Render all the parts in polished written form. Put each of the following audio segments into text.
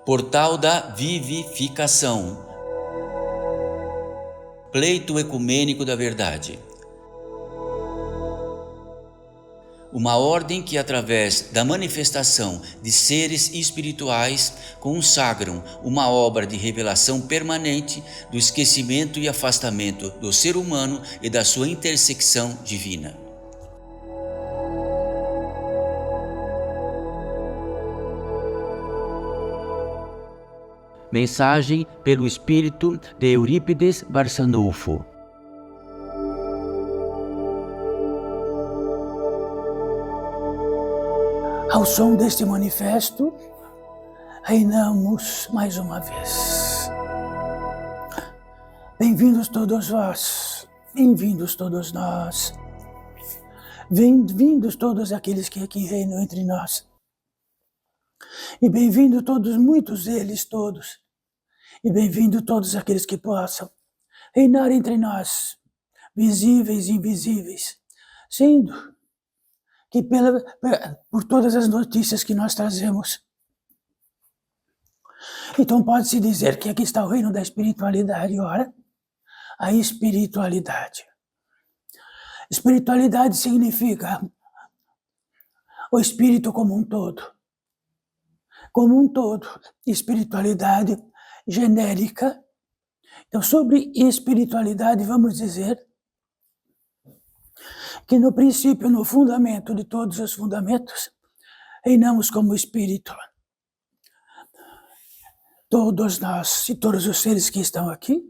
Portal da Vivificação. Pleito ecumênico da verdade. Uma ordem que, através da manifestação de seres espirituais, consagram uma obra de revelação permanente do esquecimento e afastamento do ser humano e da sua intersecção divina. Mensagem pelo espírito de Eurípides Barçanufo. Ao som deste manifesto, reinamos mais uma vez. Bem-vindos todos vós, bem-vindos todos nós, bem-vindos todos aqueles que aqui reinam entre nós. E bem-vindo todos, muitos deles todos, e bem-vindo todos aqueles que possam reinar entre nós, visíveis e invisíveis, sendo que por todas as notícias que nós trazemos. Então pode-se dizer que aqui está o reino da espiritualidade. Ora, a espiritualidade. Espiritualidade significa o espírito como um todo. Como um todo, espiritualidade genérica. Então, sobre espiritualidade, vamos dizer que no princípio, no fundamento de todos os fundamentos, reinamos como espírito. Todos nós e todos os seres que estão aqui,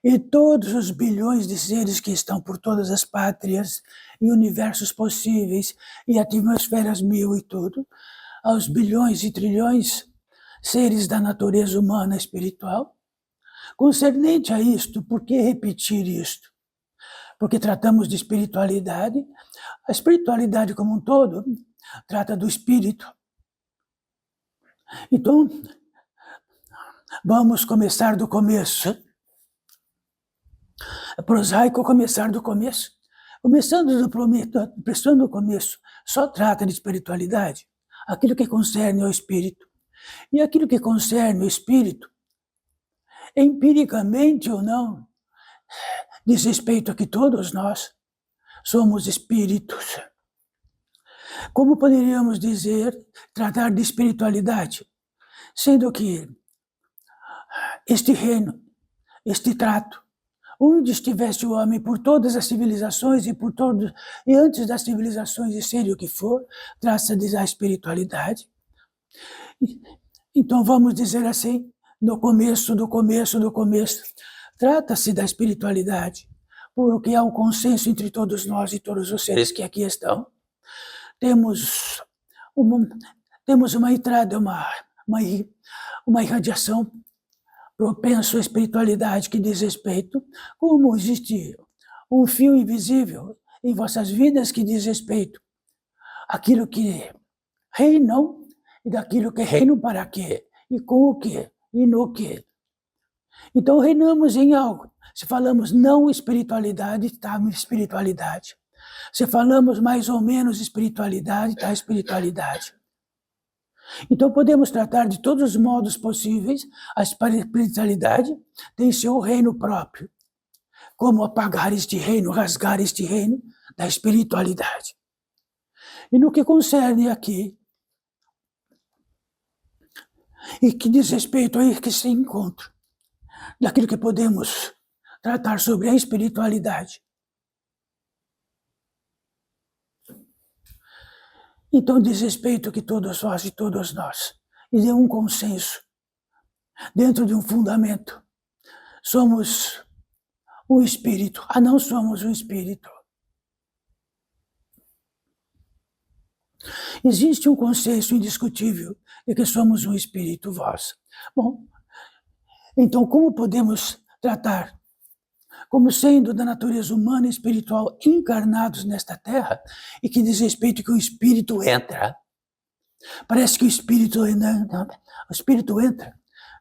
e todos os bilhões de seres que estão por todas as pátrias e universos possíveis, e atmosferas mil e tudo, aos bilhões e trilhões seres da natureza humana espiritual. Concernente a isto, por que repetir isto? Porque tratamos de espiritualidade. A espiritualidade como um todo trata do espírito. Então, vamos começar do começo. É prosaico começar do começo. Começando do começo, só trata de espiritualidade, aquilo que concerne ao espírito. E aquilo que concerne o espírito, empiricamente ou não, diz respeito a que todos nós somos espíritos. Como poderíamos dizer, tratar de espiritualidade, sendo que este reino, este trato, onde estivesse o homem por todas as civilizações e antes das civilizações, e seja o que for, trata-se da espiritualidade. Então vamos dizer assim, no começo, trata-se da espiritualidade, porque há um consenso entre todos nós e todos os seres que aqui estão. Temos uma entrada, uma irradiação propenso à espiritualidade que diz respeito, como existe um fio invisível em vossas vidas que diz respeito àquilo que reinam e daquilo que reinam para quê, e com o quê, e no quê. Então reinamos em algo. Se falamos não espiritualidade, está espiritualidade. Se falamos mais ou menos espiritualidade, está espiritualidade. Então podemos tratar de todos os modos possíveis. A espiritualidade tem seu reino próprio. Como apagar este reino, rasgar este reino da espiritualidade. E no que concerne aqui, e que diz respeito a esse encontro, daquilo que podemos tratar sobre a espiritualidade. Então diz respeito que todos vós e todos nós, e de um consenso, dentro de um fundamento, somos um espírito, não somos um espírito. Existe um consenso indiscutível de que somos um espírito vós. Bom, então como podemos tratar como sendo da natureza humana e espiritual encarnados nesta terra, e que diz respeito que o espírito entra? Parece que o espírito entra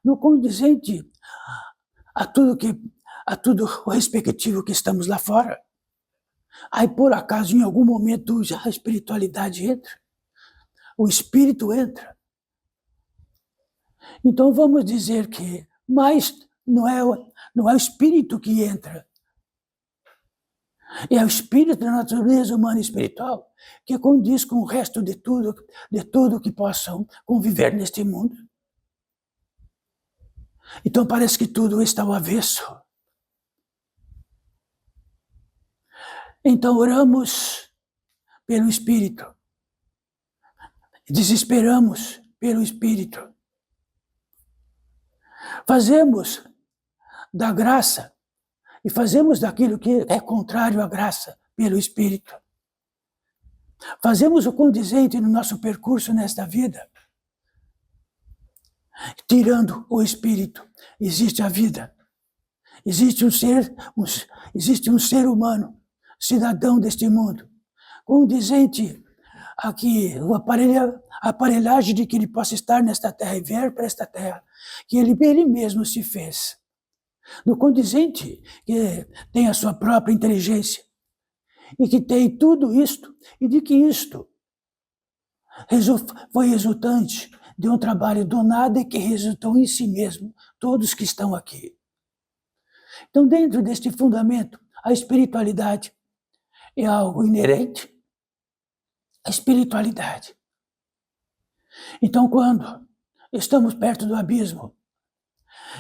no condizente a tudo o respectivo que estamos lá fora. Aí, por acaso, em algum momento, já a espiritualidade entra, o espírito entra. Então vamos dizer que mais não é o espírito que entra, é o espírito da natureza humana e espiritual que condiz com o resto de tudo que possam conviver neste mundo. Então parece que tudo está ao avesso. Então oramos pelo Espírito, desesperamos pelo Espírito, fazemos da graça e fazemos daquilo que é contrário à graça pelo Espírito. Fazemos o condizente no nosso percurso nesta vida. Tirando o Espírito, existe a vida. Existe um ser humano, cidadão deste mundo, condizente aqui, a aparelhagem de que ele possa estar nesta terra e vier para esta terra, que ele mesmo se fez. No condizente que tem a sua própria inteligência e que tem tudo isto, e de que isto foi resultante de um trabalho do nada e que resultou em si mesmo, todos que estão aqui. Então, dentro deste fundamento, a espiritualidade é algo inerente à espiritualidade. Então, quando estamos perto do abismo,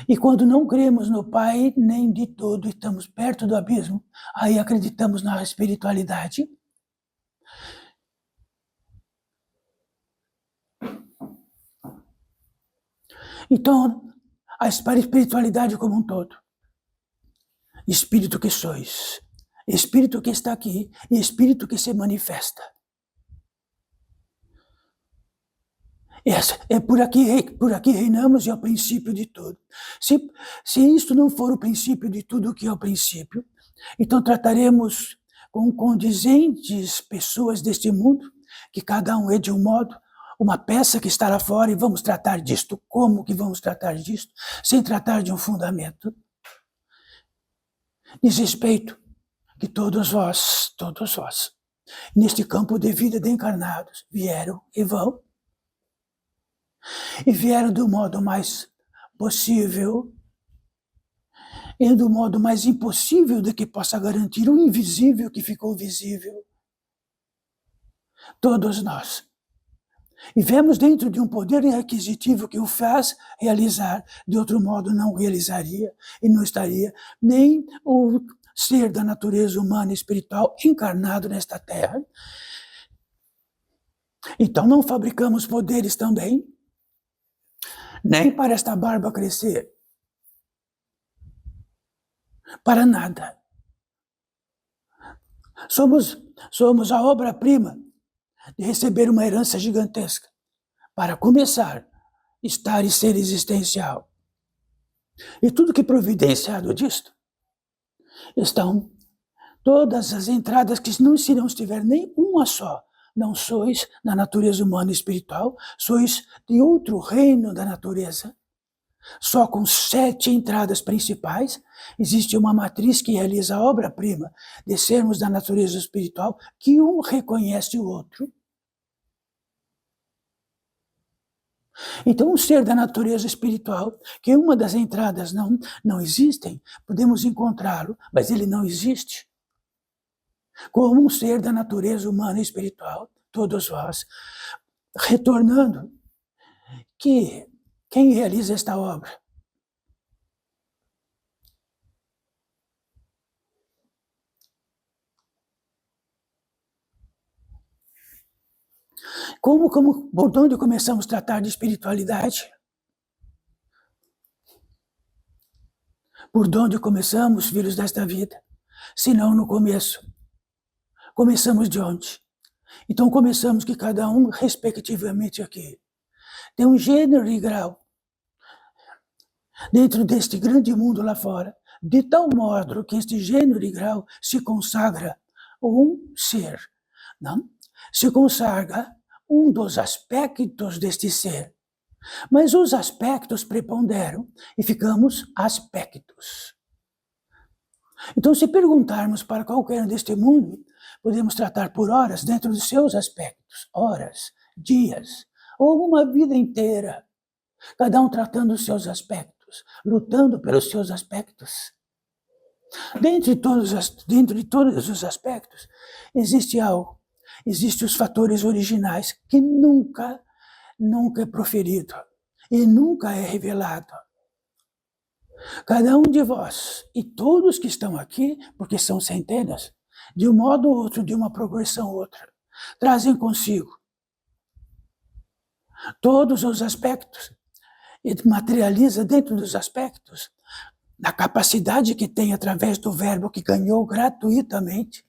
e quando não cremos no Pai, nem de todo estamos perto do abismo, aí acreditamos na espiritualidade. Então, a espiritualidade como um todo, Espírito que sois, Espírito que está aqui e Espírito que se manifesta. É por aqui reinamos e é o princípio de tudo. Se isto não for o princípio de tudo o que é o princípio, então trataremos com condizentes pessoas deste mundo, que cada um é de um modo, uma peça que está lá fora, e vamos tratar disto. Como que vamos tratar disto? Sem tratar de um fundamento. Diz respeito que todos vós, neste campo de vida de encarnados, vieram e vão, e vieram do modo mais possível e do modo mais impossível de que possa garantir o invisível que ficou visível. Todos nós. E vemos dentro de um poder requisitivo que o faz realizar, de outro modo não realizaria e não estaria nem o ser da natureza humana e espiritual encarnado nesta terra. Então não fabricamos poderes também, nem para esta barba crescer, para nada. Somos a obra-prima de receber uma herança gigantesca, para começar, estar e ser existencial. E tudo que providenciado disto, estão todas as entradas que se não estiver nem uma só, não sois na natureza humana e espiritual, sois de outro reino da natureza. Só com 7 entradas principais, existe uma matriz que realiza a obra-prima de sermos da natureza espiritual, que um reconhece o outro. Então, um ser da natureza espiritual, que uma das entradas não existem, podemos encontrá-lo, mas ele não existe. Como um ser da natureza humana e espiritual, todos vós, retornando, que quem realiza esta obra? Por onde começamos a tratar de espiritualidade? Por onde começamos, filhos desta vida? Se não no começo. Começamos de onde? Então começamos que cada um, respectivamente aqui, tem um gênero e grau dentro deste grande mundo lá fora, de tal modo que este gênero e grau se consagra um ser, não? Se consagra um dos aspectos deste ser. Mas os aspectos preponderam e ficamos aspectos. Então, se perguntarmos para qualquer um deste mundo, podemos tratar por horas dentro dos seus aspectos, horas, dias, ou uma vida inteira. cada um tratando os seus aspectos, lutando pelos seus aspectos. Dentro de todos os aspectos, existe algo, existem os fatores originais que nunca é proferido e nunca é revelado. Cada um de vós e todos que estão aqui, porque são centenas, de um modo ou outro, de uma progressão ou outra, trazem consigo todos os aspectos e materializa dentro dos aspectos a capacidade que tem através do verbo que ganhou gratuitamente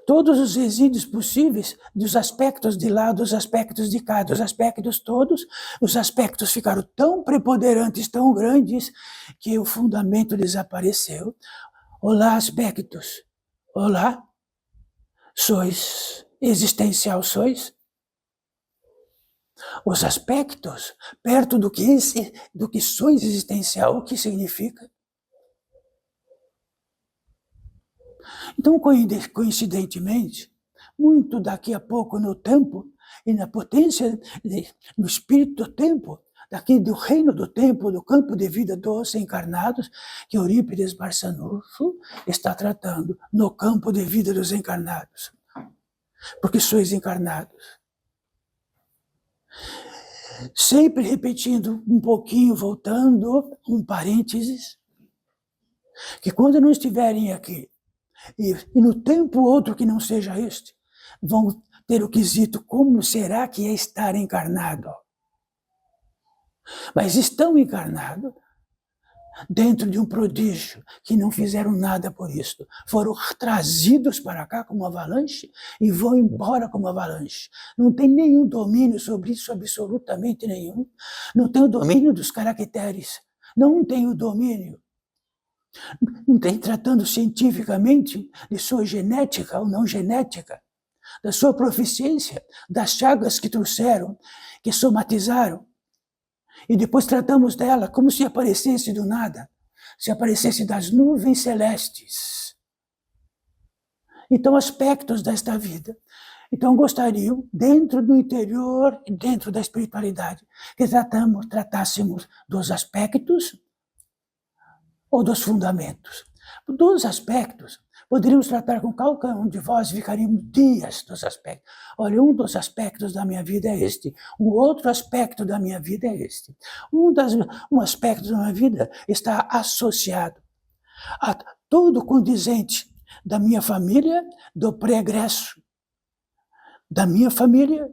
todos os resíduos possíveis dos aspectos de lá, dos aspectos de cá, dos aspectos todos. Os aspectos ficaram tão preponderantes, tão grandes, que o fundamento desapareceu. Olá, aspectos. Olá, sois, existencial sois. Os aspectos, perto do que sois existencial, o que significa? Então, coincidentemente, muito daqui a pouco no tempo e na potência, no espírito do tempo, daqui do reino do tempo, do campo de vida dos encarnados, que Eurípides Barçanufo está tratando no campo de vida dos encarnados. Porque sois encarnados. Sempre repetindo um pouquinho, voltando, um parênteses, que quando não estiverem aqui, e no tempo outro que não seja este, vão ter o quesito, como será que é estar encarnado? Mas estão encarnados dentro de um prodígio, que não fizeram nada por isso. Foram trazidos para cá como avalanche e vão embora como avalanche. Não tem nenhum domínio sobre isso, absolutamente nenhum. Não tem o domínio dos caracteres. Não tem o domínio. Não tem tratando cientificamente de sua genética ou não genética, da sua proficiência, das chagas que trouxeram, que somatizaram. E depois tratamos dela como se aparecesse do nada, se aparecesse das nuvens celestes. Então, aspectos desta vida. Então, gostariam, dentro do interior e dentro da espiritualidade, que tratássemos dos aspectos ou dos fundamentos. Dos aspectos, poderíamos tratar com qualquer um de vós, ficaríamos dias dos aspectos. Olha, um dos aspectos da minha vida é este, um outro aspecto da minha vida é este. Um aspecto da minha vida está associado a todo condizente da minha família, do pregresso da minha família,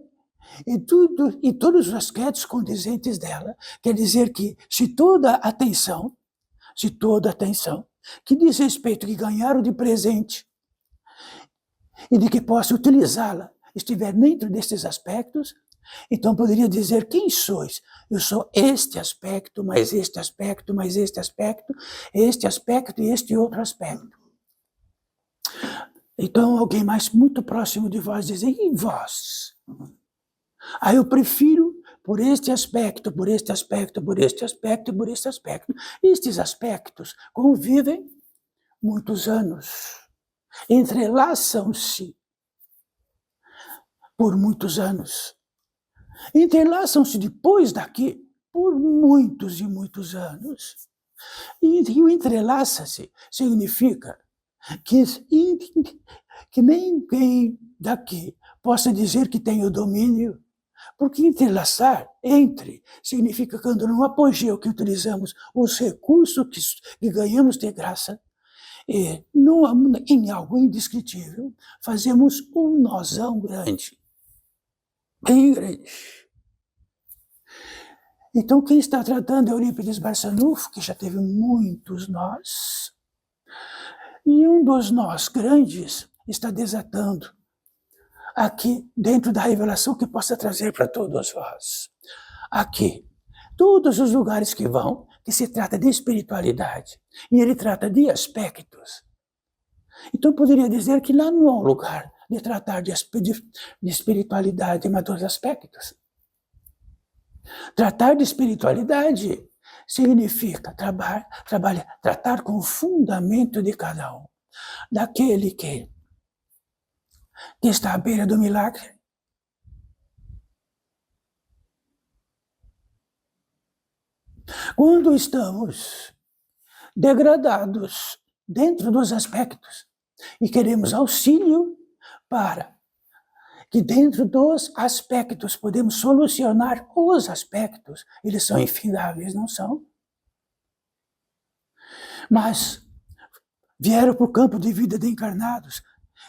e todos os aspectos condizentes dela. Quer dizer que se toda atenção que diz respeito que ganharam de presente e de que possa utilizá-la estiver dentro destes aspectos, então poderia dizer: quem sois? Eu sou este aspecto, mais este aspecto, mais este aspecto e este outro aspecto. Então alguém mais muito próximo de vós dizer: e vós? Aí eu prefiro por este aspecto, por este aspecto, por este aspecto e por este aspecto. Estes aspectos convivem muitos anos, entrelaçam-se por muitos anos, entrelaçam-se depois daqui por muitos e muitos anos. E o entrelaça-se significa que ninguém daqui possa dizer que tem o domínio. Porque entrelaçar, significa quando no apogeu que utilizamos os recursos que ganhamos de graça, e em algo indescritível, fazemos um nozão grande, bem grande. Então quem está tratando é Eurípides Barçanufo, que já teve muitos nós, e um dos nós grandes está desatando aqui, dentro da revelação que possa trazer para todos vós. Aqui, todos os lugares que vão, que se trata de espiritualidade, e ele trata de aspectos. Então, poderia dizer que lá não é um lugar de tratar de espiritualidade, mas dos aspectos. Tratar de espiritualidade significa tratar com o fundamento de cada um, daquele que está à beira do milagre, Quando estamos degradados dentro dos aspectos e queremos auxílio para que dentro dos aspectos podemos solucionar os aspectos, eles são infindáveis, não são? Mas vieram para o campo de vida de encarnados,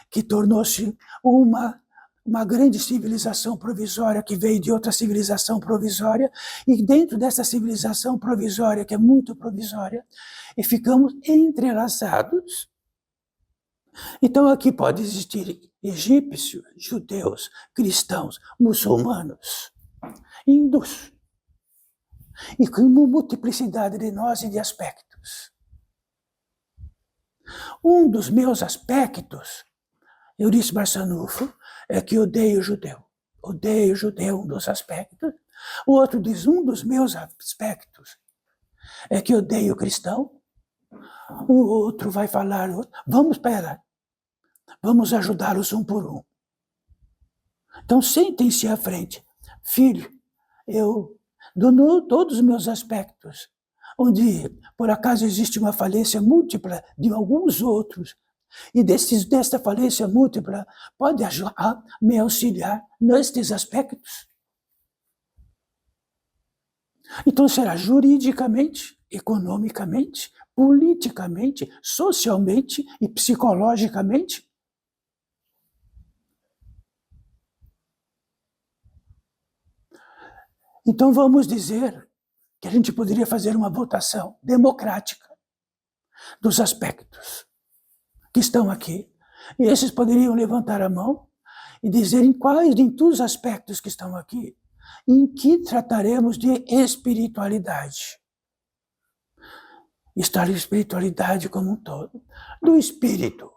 que tornou-se uma grande civilização provisória que veio de outra civilização provisória, e dentro dessa civilização provisória, que é muito provisória, e ficamos entrelaçados. Então aqui pode existir egípcios, judeus, cristãos, muçulmanos, hindus, e com uma multiplicidade de nós e de aspectos. Um dos meus aspectos, Eurípides Barçanufo, é que odeio judeu. Odeio judeu, um dos aspectos. O outro diz, um dos meus aspectos é que odeio cristão. O outro vai falar, vamos ajudá-los um por um. Então sentem-se à frente. Filho, eu dou todos os meus aspectos, onde por acaso existe uma falência múltipla de alguns outros, e desta falência múltipla pode me auxiliar nestes aspectos. Então será juridicamente, economicamente, politicamente, socialmente e psicologicamente. Então vamos dizer que a gente poderia fazer uma votação democrática dos aspectos que estão aqui. E esses poderiam levantar a mão e dizer em todos os aspectos que estão aqui, em que trataremos de espiritualidade. Espiritualidade como um todo. Do espírito.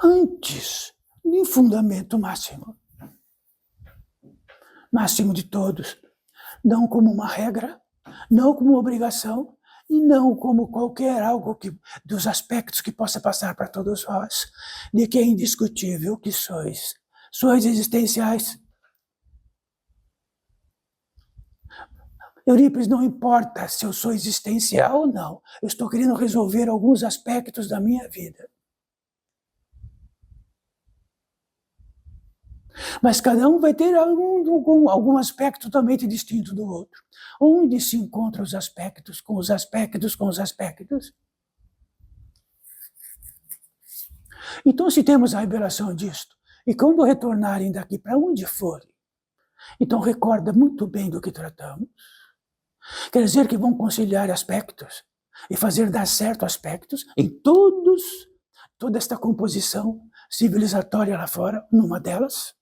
Antes, de fundamento máximo. Máximo de todos. Não como uma regra, não como obrigação, e não como qualquer algo dos aspectos que possa passar para todos vós, de que é indiscutível que sois. Sois existenciais. Eurípides, não importa se eu sou existencial ou não, eu estou querendo resolver alguns aspectos da minha vida. Mas cada um vai ter algum aspecto totalmente distinto do outro. Onde se encontram os aspectos com os aspectos com os aspectos? Então, se temos a revelação disto, e quando retornarem daqui para onde forem, então recorda muito bem do que tratamos. Quer dizer que vão conciliar aspectos e fazer dar certo aspectos em toda esta composição civilizatória lá fora, numa delas.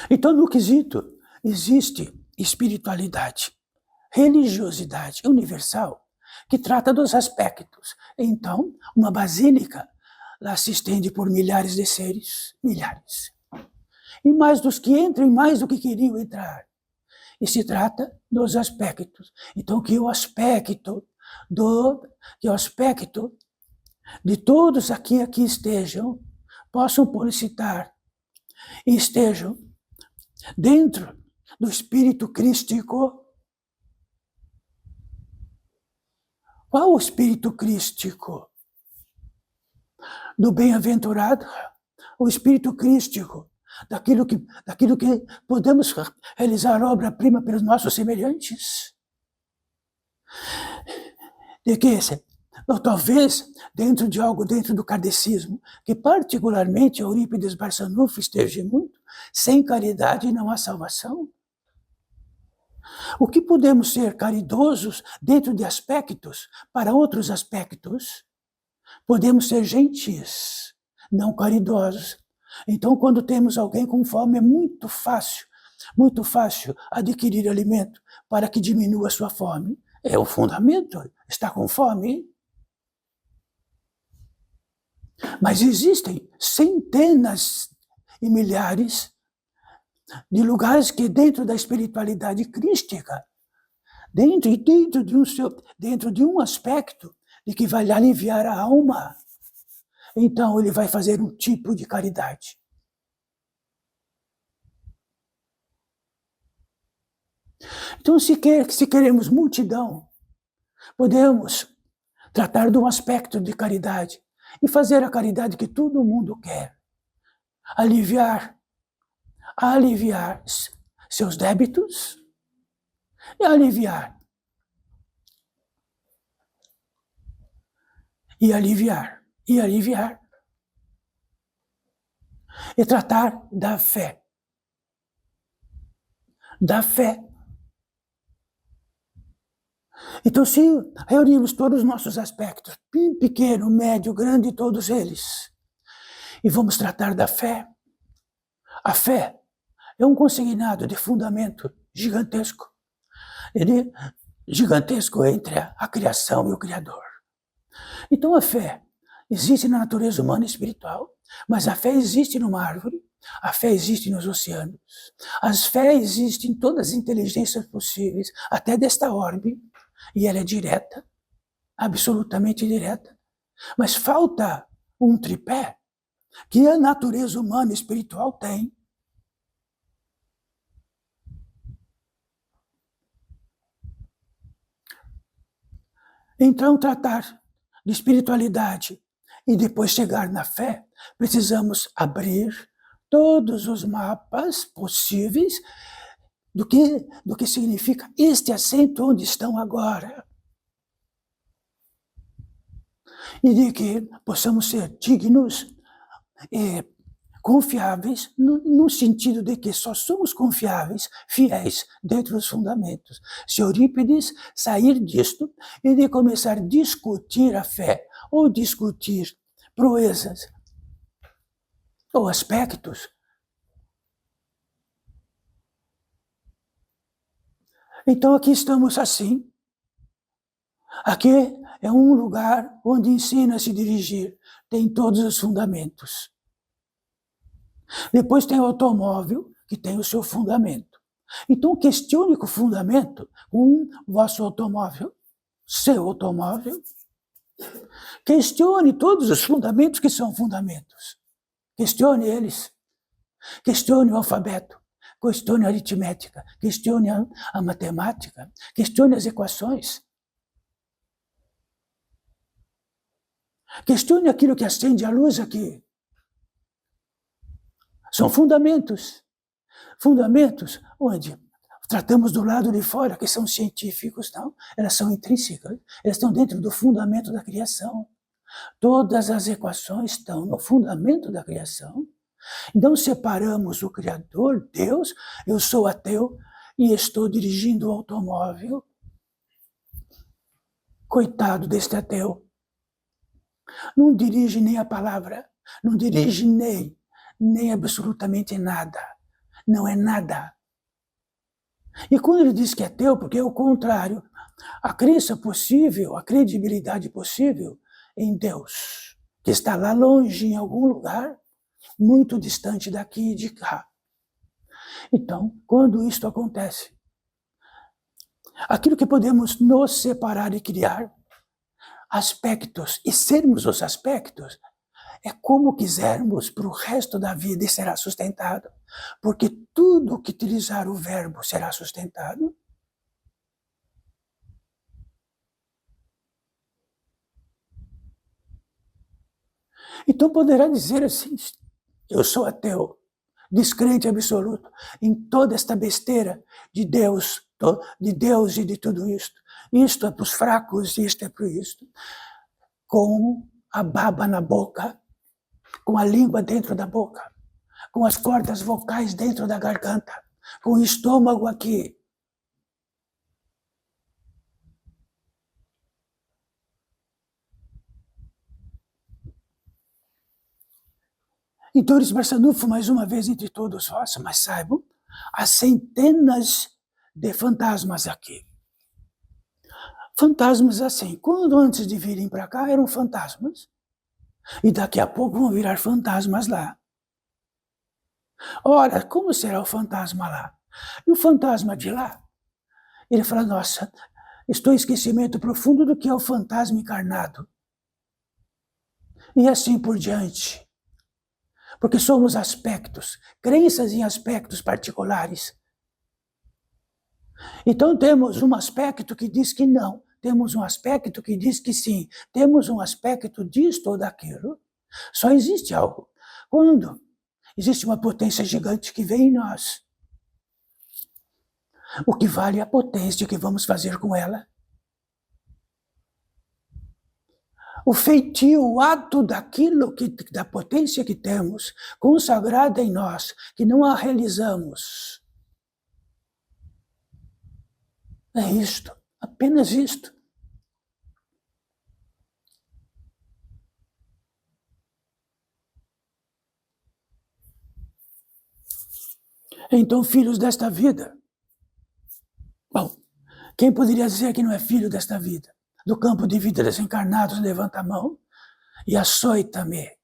Então, no quesito, existe espiritualidade, religiosidade universal, que trata dos aspectos. Então, uma basílica, lá se estende por milhares de seres, milhares. E mais dos que entram, e mais do que queriam entrar. E se trata dos aspectos. Então, que o aspecto de todos aqui estejam, possam publicitar e estejam dentro do espírito crístico. Qual o espírito crístico? Do bem-aventurado? O espírito crístico daquilo que podemos realizar obra-prima pelos nossos semelhantes? De que ou talvez dentro de algo, dentro do kardecismo, que particularmente Eurípides Barçanufo esteve muito, sem caridade não há salvação. O que podemos ser caridosos dentro de aspectos, para outros aspectos, podemos ser gentis, não caridosos. Então, quando temos alguém com fome, é muito fácil adquirir alimento para que diminua a sua fome. É o fundamento, está com fome. Mas existem centenas e milhares de lugares que dentro da espiritualidade crística, dentro de um aspecto de que vai aliviar a alma, então ele vai fazer um tipo de caridade. Então, se queremos multidão, podemos tratar de um aspecto de caridade e fazer a caridade que todo mundo quer. Aliviar seus débitos e aliviar. E tratar da fé. Da fé. Então, se reunirmos todos os nossos aspectos, pequeno, médio, grande, todos eles, e vamos tratar da fé, a fé é um consignado de fundamento gigantesco. Ele é gigantesco entre a criação e o Criador. Então, a fé existe na natureza humana e espiritual, mas a fé existe numa árvore, a fé existe nos oceanos, a fé existe em todas as inteligências possíveis, até desta orbe, e ela é direta, absolutamente direta. Mas falta um tripé que a natureza humana e espiritual tem. Então, tratar de espiritualidade e depois chegar na fé, precisamos abrir todos os mapas possíveis do que significa este assento onde estão agora. E de que possamos ser dignos e confiáveis, no sentido de que só somos confiáveis, fiéis, dentro dos fundamentos. Se Eurípides sair disto e de começar a discutir a fé, ou discutir proezas, ou aspectos, então aqui estamos assim. Aqui é um lugar onde ensina a se dirigir, tem todos os fundamentos. Depois tem o automóvel, que tem o seu fundamento. Então questione com o fundamento, com o vosso automóvel, seu automóvel. Questione todos os fundamentos que são fundamentos. Questione eles. Questione o alfabeto. Questione a aritmética. Questione a matemática. Questione as equações. Questione aquilo que acende a luz aqui. São fundamentos. Fundamentos onde tratamos do lado de fora, que são científicos, não. Elas são intrínsecas. Elas estão dentro do fundamento da criação. Todas as equações estão no fundamento da criação. Então separamos o Criador, Deus, eu sou ateu e estou dirigindo o automóvel. Coitado deste ateu. Não dirige nem a palavra, não dirige nem absolutamente nada. Não é nada. E quando ele diz que é ateu, porque é o contrário, a crença possível, a credibilidade possível em Deus, que está lá longe em algum lugar, muito distante daqui e de cá. Então, quando isto acontece, aquilo que podemos nos separar e criar, aspectos, e sermos os aspectos, é como quisermos para o resto da vida e será sustentado. Porque tudo que utilizar o verbo será sustentado. Então poderá dizer assim, eu sou ateu, descrente absoluto em toda esta besteira de Deus e de tudo isto. Isto é para os fracos, isto é para isto. Com a baba na boca, com a língua dentro da boca, com as cordas vocais dentro da garganta, com o estômago aqui. Então, Barçanufo, mais uma vez entre todos vós, mas saibam, há centenas de fantasmas aqui. Fantasmas assim, quando antes de virem para cá eram fantasmas, e daqui a pouco vão virar fantasmas lá. Ora, como será o fantasma lá? E o fantasma de lá? Ele fala, nossa, estou em esquecimento profundo do que é o fantasma encarnado. E assim por diante. Porque somos aspectos, crenças em aspectos particulares. Então temos um aspecto que diz que não, temos um aspecto que diz que sim, temos um aspecto disto ou daquilo. Só existe algo. Quando existe uma potência gigante que vem em nós, o que vale é a potência que vamos fazer com ela. O feitio, o ato daquilo da potência que temos, consagrada em nós, que não a realizamos. É isto, apenas isto. Então, filhos desta vida. Bom, quem poderia dizer que não é filho desta vida? Do campo de vida desencarnados, levanta a mão e açoita-me.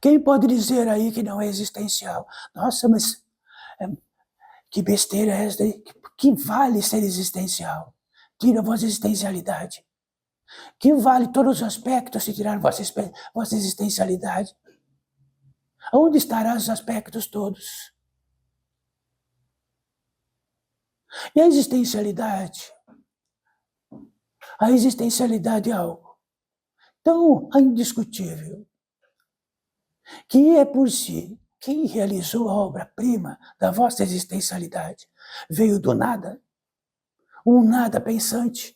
Quem pode dizer aí que não é existencial? Nossa, mas que besteira é essa? Que vale ser existencial? Tira a vossa existencialidade. Que vale todos os aspectos se tirar vossa existencialidade? Onde estarão os aspectos todos? E a existencialidade? A existencialidade é algo tão indiscutível que é por si quem realizou a obra-prima da vossa existencialidade. Veio do nada, um nada pensante.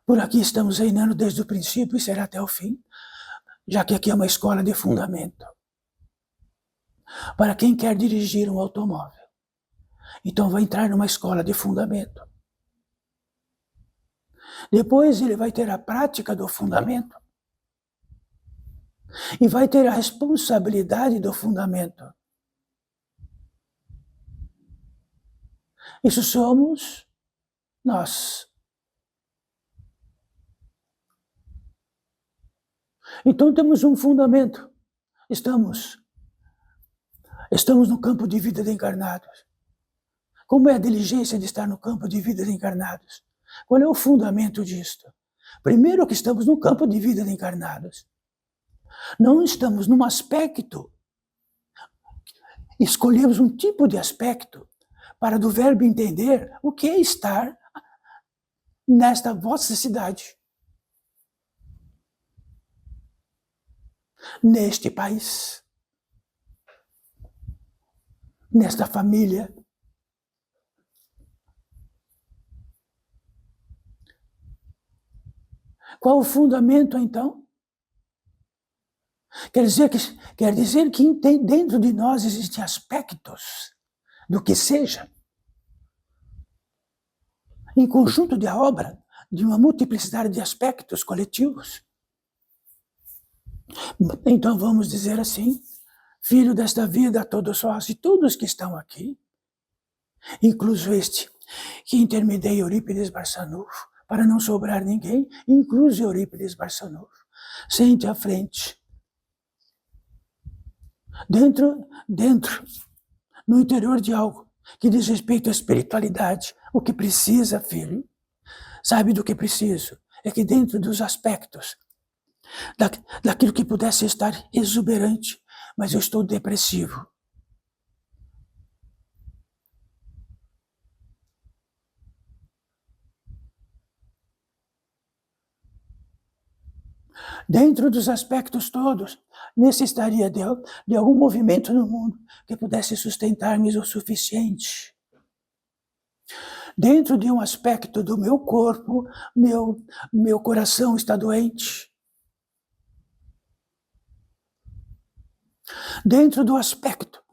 Por aqui estamos reinando desde o princípio e será até o fim, já que aqui é uma escola de fundamento. Para quem quer dirigir um automóvel, então vai entrar numa escola de fundamento. Depois ele vai ter a prática do fundamento e vai ter a responsabilidade do fundamento. Isso somos nós. Então temos um fundamento. Estamos no campo de vida de encarnados. Como é a diligência de estar no campo de vida de encarnados? Qual é o fundamento disto? Primeiro que estamos no campo de vida de encarnados. Não estamos num aspecto. Escolhemos um tipo de aspecto para do verbo entender o que é estar nesta vossa cidade. Neste país. Nesta família. Qual o fundamento, então? Quer dizer que dentro de nós existem aspectos do que seja, em conjunto de obra, de uma multiplicidade de aspectos coletivos. Então vamos dizer assim, filho desta vida, a todos vós e todos que estão aqui, incluso este que intermedia Eurípides Barçanufo, para não sobrar ninguém, incluso Eurípides Barçanufo, sente à frente. Dentro, no interior de algo que diz respeito à espiritualidade, o que precisa, filho, sabe do que preciso? É que dentro dos aspectos, daquilo que pudesse estar exuberante, mas eu estou depressivo. Dentro dos aspectos todos, necessitaria de algum movimento no mundo que pudesse sustentar-me o suficiente. Dentro de um aspecto do meu corpo, meu coração está doente. Dentro do aspecto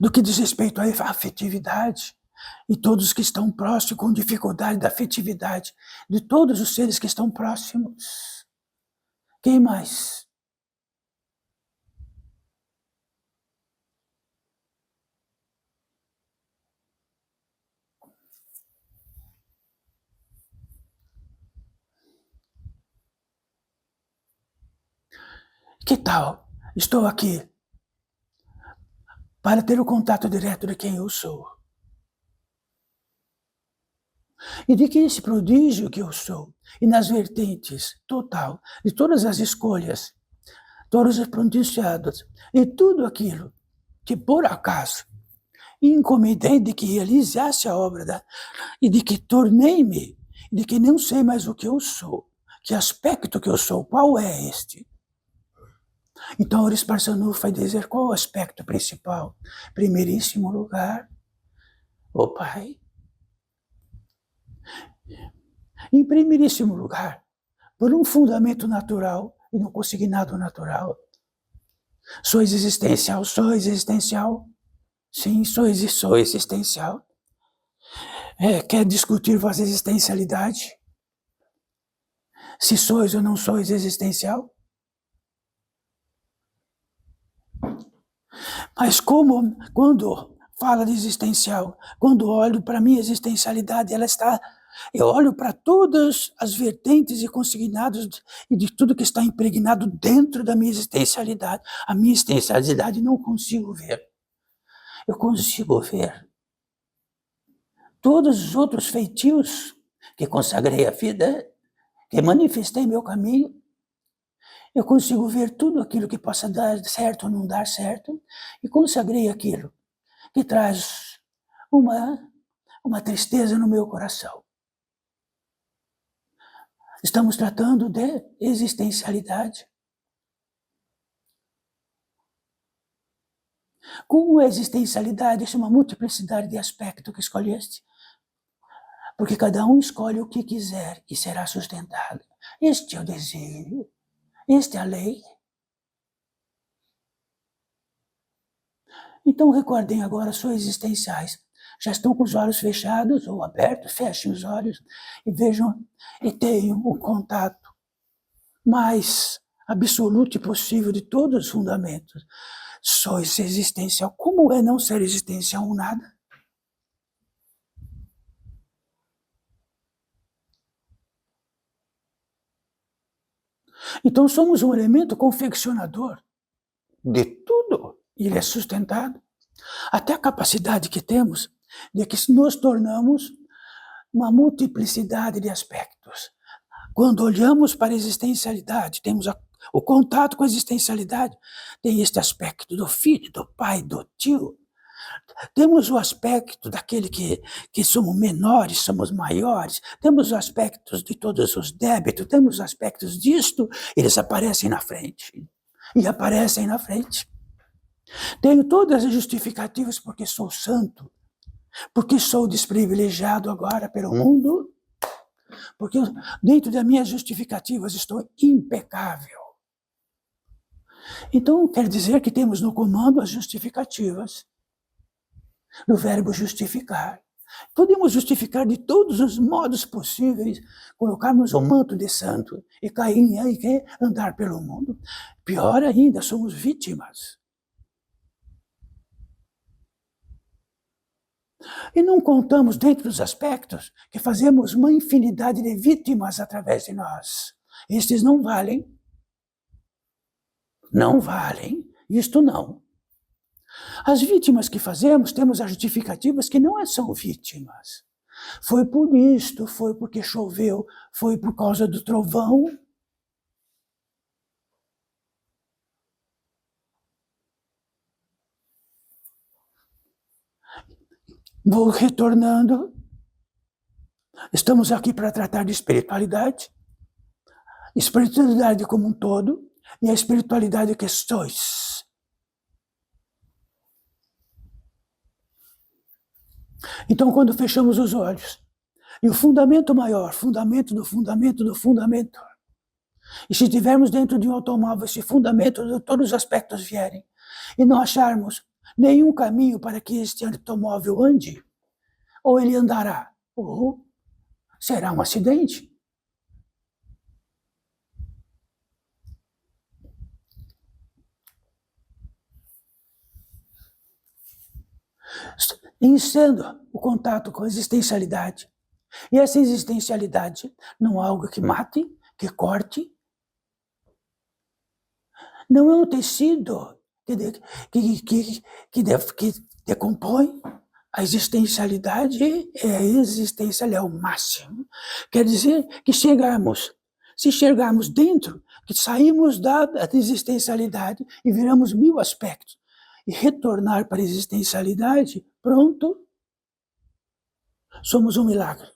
do que diz respeito à afetividade, e todos que estão próximos com dificuldade da afetividade, de todos os seres que estão próximos. Quem mais? Que tal? Estou aqui para ter o contato direto de quem eu sou. E de que esse prodígio que eu sou, e nas vertentes total de todas as escolhas, todos os pronunciados, e tudo aquilo que por acaso encomendei de que realizasse a obra e de que tornei-me, de que não sei mais o que eu sou, que aspecto que eu sou, qual é este? Então, Oris Parsanu vai dizer qual o aspecto principal. Primeiríssimo lugar, o Pai. Em primeiríssimo lugar, por um fundamento natural e no consignado natural. Sois existencial, sois existencial. Sim, sou existencial. Quer discutir vossa existencialidade? Se sois ou não sois existencial? Mas quando fala de existencial, quando olho para a minha existencialidade, eu olho para todas as vertentes e consignados e de tudo que está impregnado dentro da minha existencialidade. A minha existencialidade não consigo ver. Eu consigo ver todos os outros feitios que consagrei a vida, que manifestei meu caminho. Eu consigo ver tudo aquilo que possa dar certo ou não dar certo e consagrei aquilo que traz uma tristeza no meu coração. Estamos tratando de existencialidade. Com a existencialidade, isso é uma multiplicidade de aspectos que escolheste. Porque cada um escolhe o que quiser e será sustentado. Este é o desígnio. Esta é a lei. Então recordem agora suas existenciais. Já estão com os olhos fechados ou abertos? Fechem os olhos e vejam e tenham o contato mais absoluto e possível de todos os fundamentos. Sois existencial. Como é não ser existencial um nada? Então somos um elemento confeccionador de tudo. Ele é sustentado. Até a capacidade que temos de que nos tornamos uma multiplicidade de aspectos. Quando olhamos para a existencialidade, temos o contato com a existencialidade, tem este aspecto do filho, do pai, do tio. Temos o aspecto daquele que somos menores, somos maiores, temos os aspectos de todos os débitos, temos os aspectos disto, eles aparecem na frente. E aparecem na frente. Tenho todas as justificativas porque sou santo, porque sou desprivilegiado agora pelo mundo, porque dentro das minhas justificativas estou impecável. Então quer dizer que temos no comando as justificativas do verbo justificar. Podemos justificar de todos os modos possíveis, colocarmos o manto de santo e cair e andar pelo mundo. Pior ainda, somos vítimas. E não contamos dentro dos aspectos que fazemos uma infinidade de vítimas através de nós. Estes não valem. Não valem. Isto não. As vítimas que fazemos, temos as justificativas que não são vítimas. Foi por isto, foi porque choveu, foi por causa do trovão. Vou retornando. Estamos aqui para tratar de espiritualidade. Espiritualidade como um todo e a espiritualidade que sois. Então, quando fechamos os olhos, e o fundamento maior, fundamento do fundamento do fundamento, e se estivermos dentro de um automóvel, esse fundamento de todos os aspectos vierem, e não acharmos nenhum caminho para que este automóvel ande, ou ele andará, ou será um acidente. Iniciando o contato com a existencialidade. E essa existencialidade não é algo que mate, que corte, não é um tecido que decompõe. A existencialidade é o máximo. Quer dizer que se chegarmos dentro, que saímos da existencialidade e viramos 1000 aspectos, e retornar para a existencialidade, pronto, somos um milagre.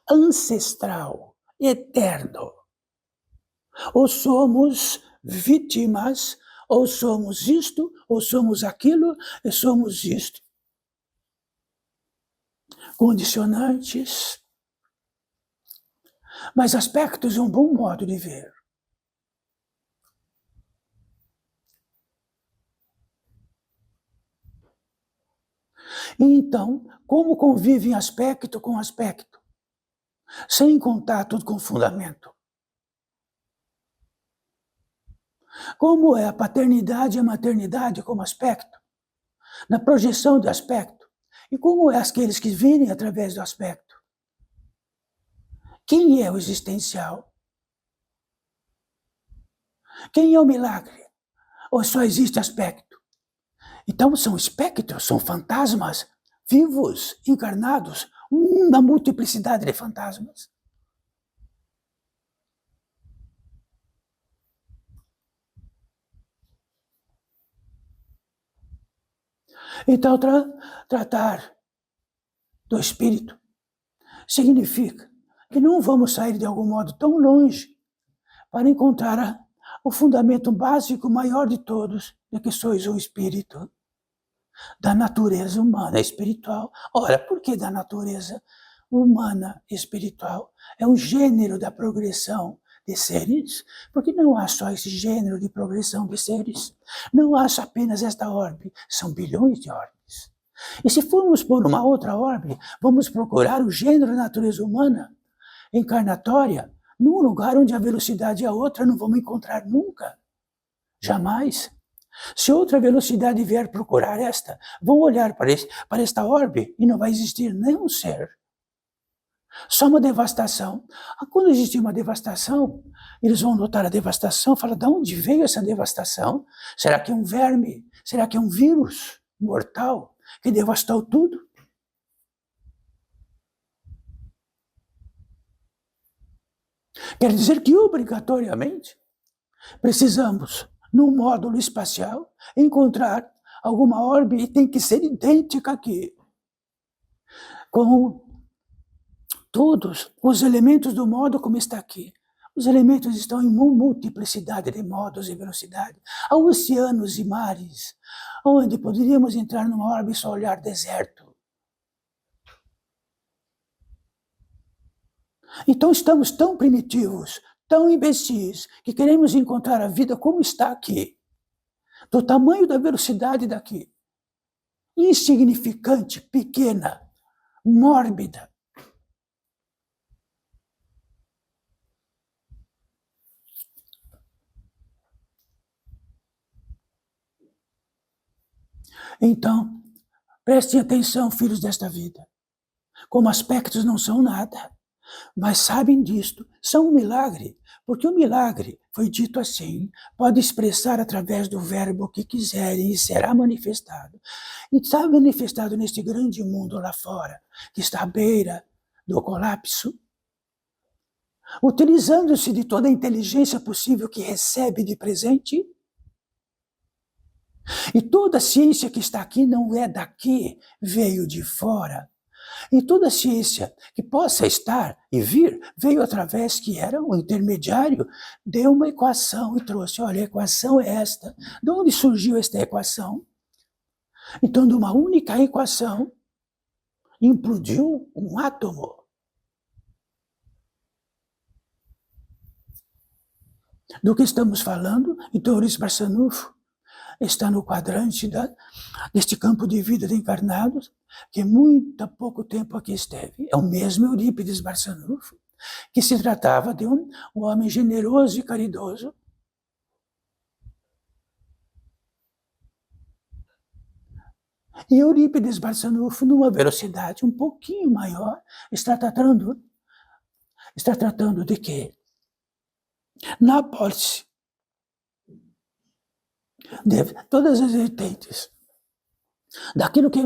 Ancestral, eterno. Ou somos vítimas, ou somos isto, ou somos aquilo, e somos isto. Condicionantes, mas aspectos é um bom modo de ver. Então, como convivem aspecto com aspecto, sem contato com fundamento? Como é a paternidade e a maternidade como aspecto, na projeção de aspecto? E como é aqueles que virem através do aspecto? Quem é o existencial? Quem é o milagre? Ou só existe aspecto? Então são espectros, são fantasmas vivos, encarnados, uma multiplicidade de fantasmas. Então, tratar do espírito significa que não vamos sair de algum modo tão longe para encontrar o fundamento básico maior de todos, de que sois um espírito, da natureza humana e espiritual. Ora, por que da natureza humana e espiritual? É um gênero da progressão de seres, porque não há só esse gênero de progressão de seres, não há só apenas esta orbe, são bilhões de orbes. E se formos por uma outra orbe, vamos procurar o gênero da natureza humana, encarnatória, num lugar onde a velocidade é outra, não vamos encontrar nunca, jamais. Se outra velocidade vier procurar esta, vão olhar para esta orbe e não vai existir nenhum ser. Só uma devastação. Quando existe uma devastação, eles vão notar a devastação, falam, de onde veio essa devastação? Será que é um verme? Será que é um vírus mortal que devastou tudo? Quer dizer que, obrigatoriamente, precisamos, num módulo espacial, encontrar alguma orbe e tem que ser idêntica aqui, com todos os elementos do modo como está aqui. Os elementos estão em multiplicidade de modos e velocidade. Há oceanos e mares, onde poderíamos entrar numa orbe e só olhar deserto. Então estamos tão primitivos, tão imbecis, que queremos encontrar a vida como está aqui, do tamanho da velocidade daqui, insignificante, pequena, mórbida. Então, prestem atenção, filhos desta vida. Como aspectos não são nada, mas sabem disto, são um milagre, porque o milagre, foi dito assim, pode expressar através do verbo o que quiserem e será manifestado. E está manifestado neste grande mundo lá fora, que está à beira do colapso, utilizando-se de toda a inteligência possível que recebe de presente. E toda a ciência que está aqui não é daqui, veio de fora. E toda a ciência que possa estar e vir, veio através que era um intermediário, deu uma equação e trouxe, olha, a equação é esta. De onde surgiu esta equação? Então, de uma única equação, implodiu um átomo. Do que estamos falando? Então, Eurípides Barçanufo está no quadrante deste campo de vida de encarnados, que muito pouco tempo aqui esteve. É o mesmo Eurípides Barçanufo, que se tratava de um homem generoso e caridoso. E Eurípides Barçanufo, numa velocidade um pouquinho maior, está tratando de quê? Na apólice de todas as vertentes, daquilo que é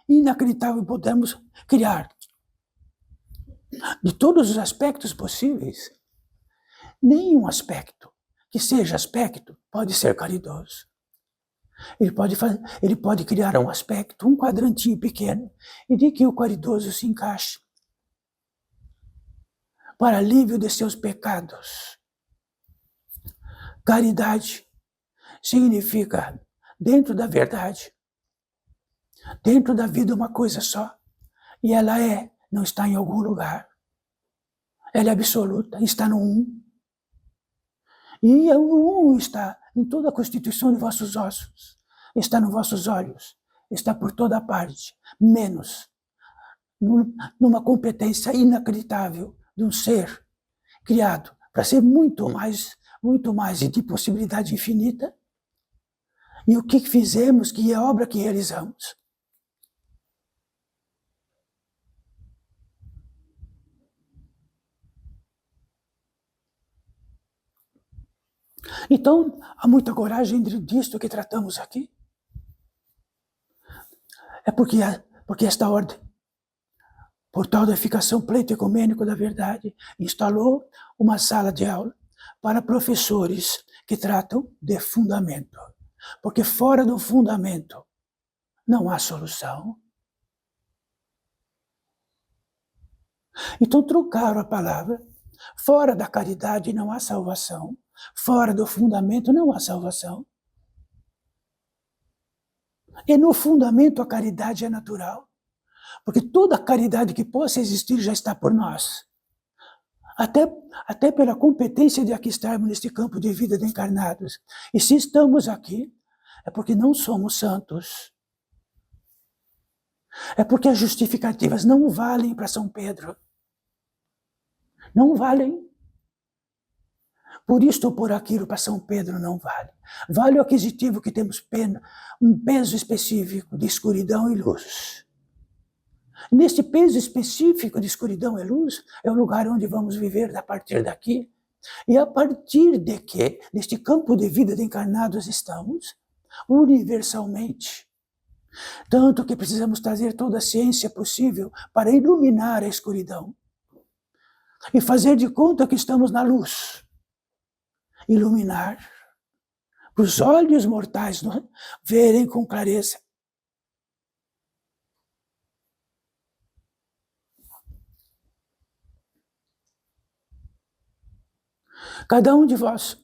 inacreditável podemos criar, de todos os aspectos possíveis, nenhum aspecto que seja aspecto pode ser caridoso. Ele pode criar um aspecto, um quadrantinho pequeno, e de que o caridoso se encaixe para alívio de seus pecados. Caridade significa, dentro da verdade, dentro da vida, uma coisa só, e ela não está em algum lugar. Ela é absoluta, está no um. E o um está em toda a constituição de vossos ossos, está nos vossos olhos, está por toda parte, menos numa competência inacreditável de um ser criado para ser muito mais e de possibilidade infinita. E o que fizemos, que é a obra que realizamos? Então, há muita coragem disto que tratamos aqui. É porque esta ordem, Portal da Edificação Pleito Ecumênico da Verdade, instalou uma sala de aula para professores que tratam de fundamento. Porque fora do fundamento não há solução. Então trocaram a palavra. Fora da caridade não há salvação. Fora do fundamento não há salvação. E no fundamento a caridade é natural. Porque toda a caridade que possa existir já está por nós. Até pela competência de aqui estarmos neste campo de vida de encarnados. E se estamos aqui, é porque não somos santos. É porque as justificativas não valem para São Pedro. Não valem. Por isto ou por aquilo para São Pedro não vale. Vale o aquisitivo que temos um peso específico de escuridão e luz. Neste peso específico de escuridão e luz, é o lugar onde vamos viver a partir daqui. E a partir de que, neste campo de vida de encarnados estamos, universalmente. Tanto que precisamos trazer toda a ciência possível para iluminar a escuridão. E fazer de conta que estamos na luz. Iluminar. Para os olhos mortais verem com clareza. Cada um de vós,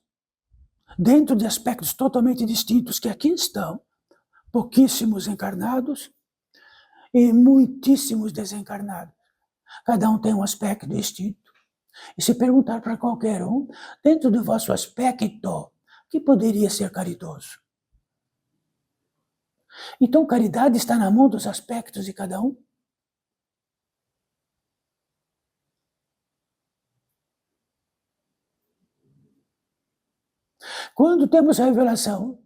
dentro de aspectos totalmente distintos que aqui estão, pouquíssimos encarnados e muitíssimos desencarnados. Cada um tem um aspecto distinto. E se perguntar para qualquer um, dentro do vosso aspecto, que poderia ser caridoso? Então, caridade está na mão dos aspectos de cada um? Quando temos a revelação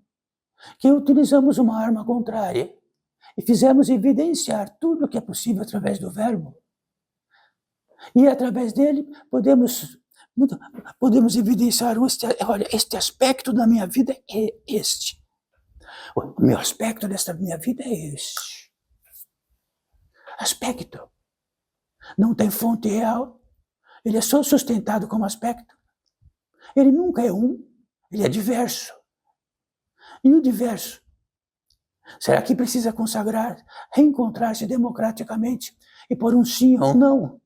que utilizamos uma arma contrária e fizemos evidenciar tudo o que é possível através do verbo, e através dele podemos evidenciar, olha, este aspecto da minha vida é este. O meu aspecto desta minha vida é este. Aspecto. Não tem fonte real. Ele é só sustentado como aspecto. Ele nunca é um, ele é diverso. E o diverso? Será que precisa consagrar, reencontrar-se democraticamente e por um sim ou não?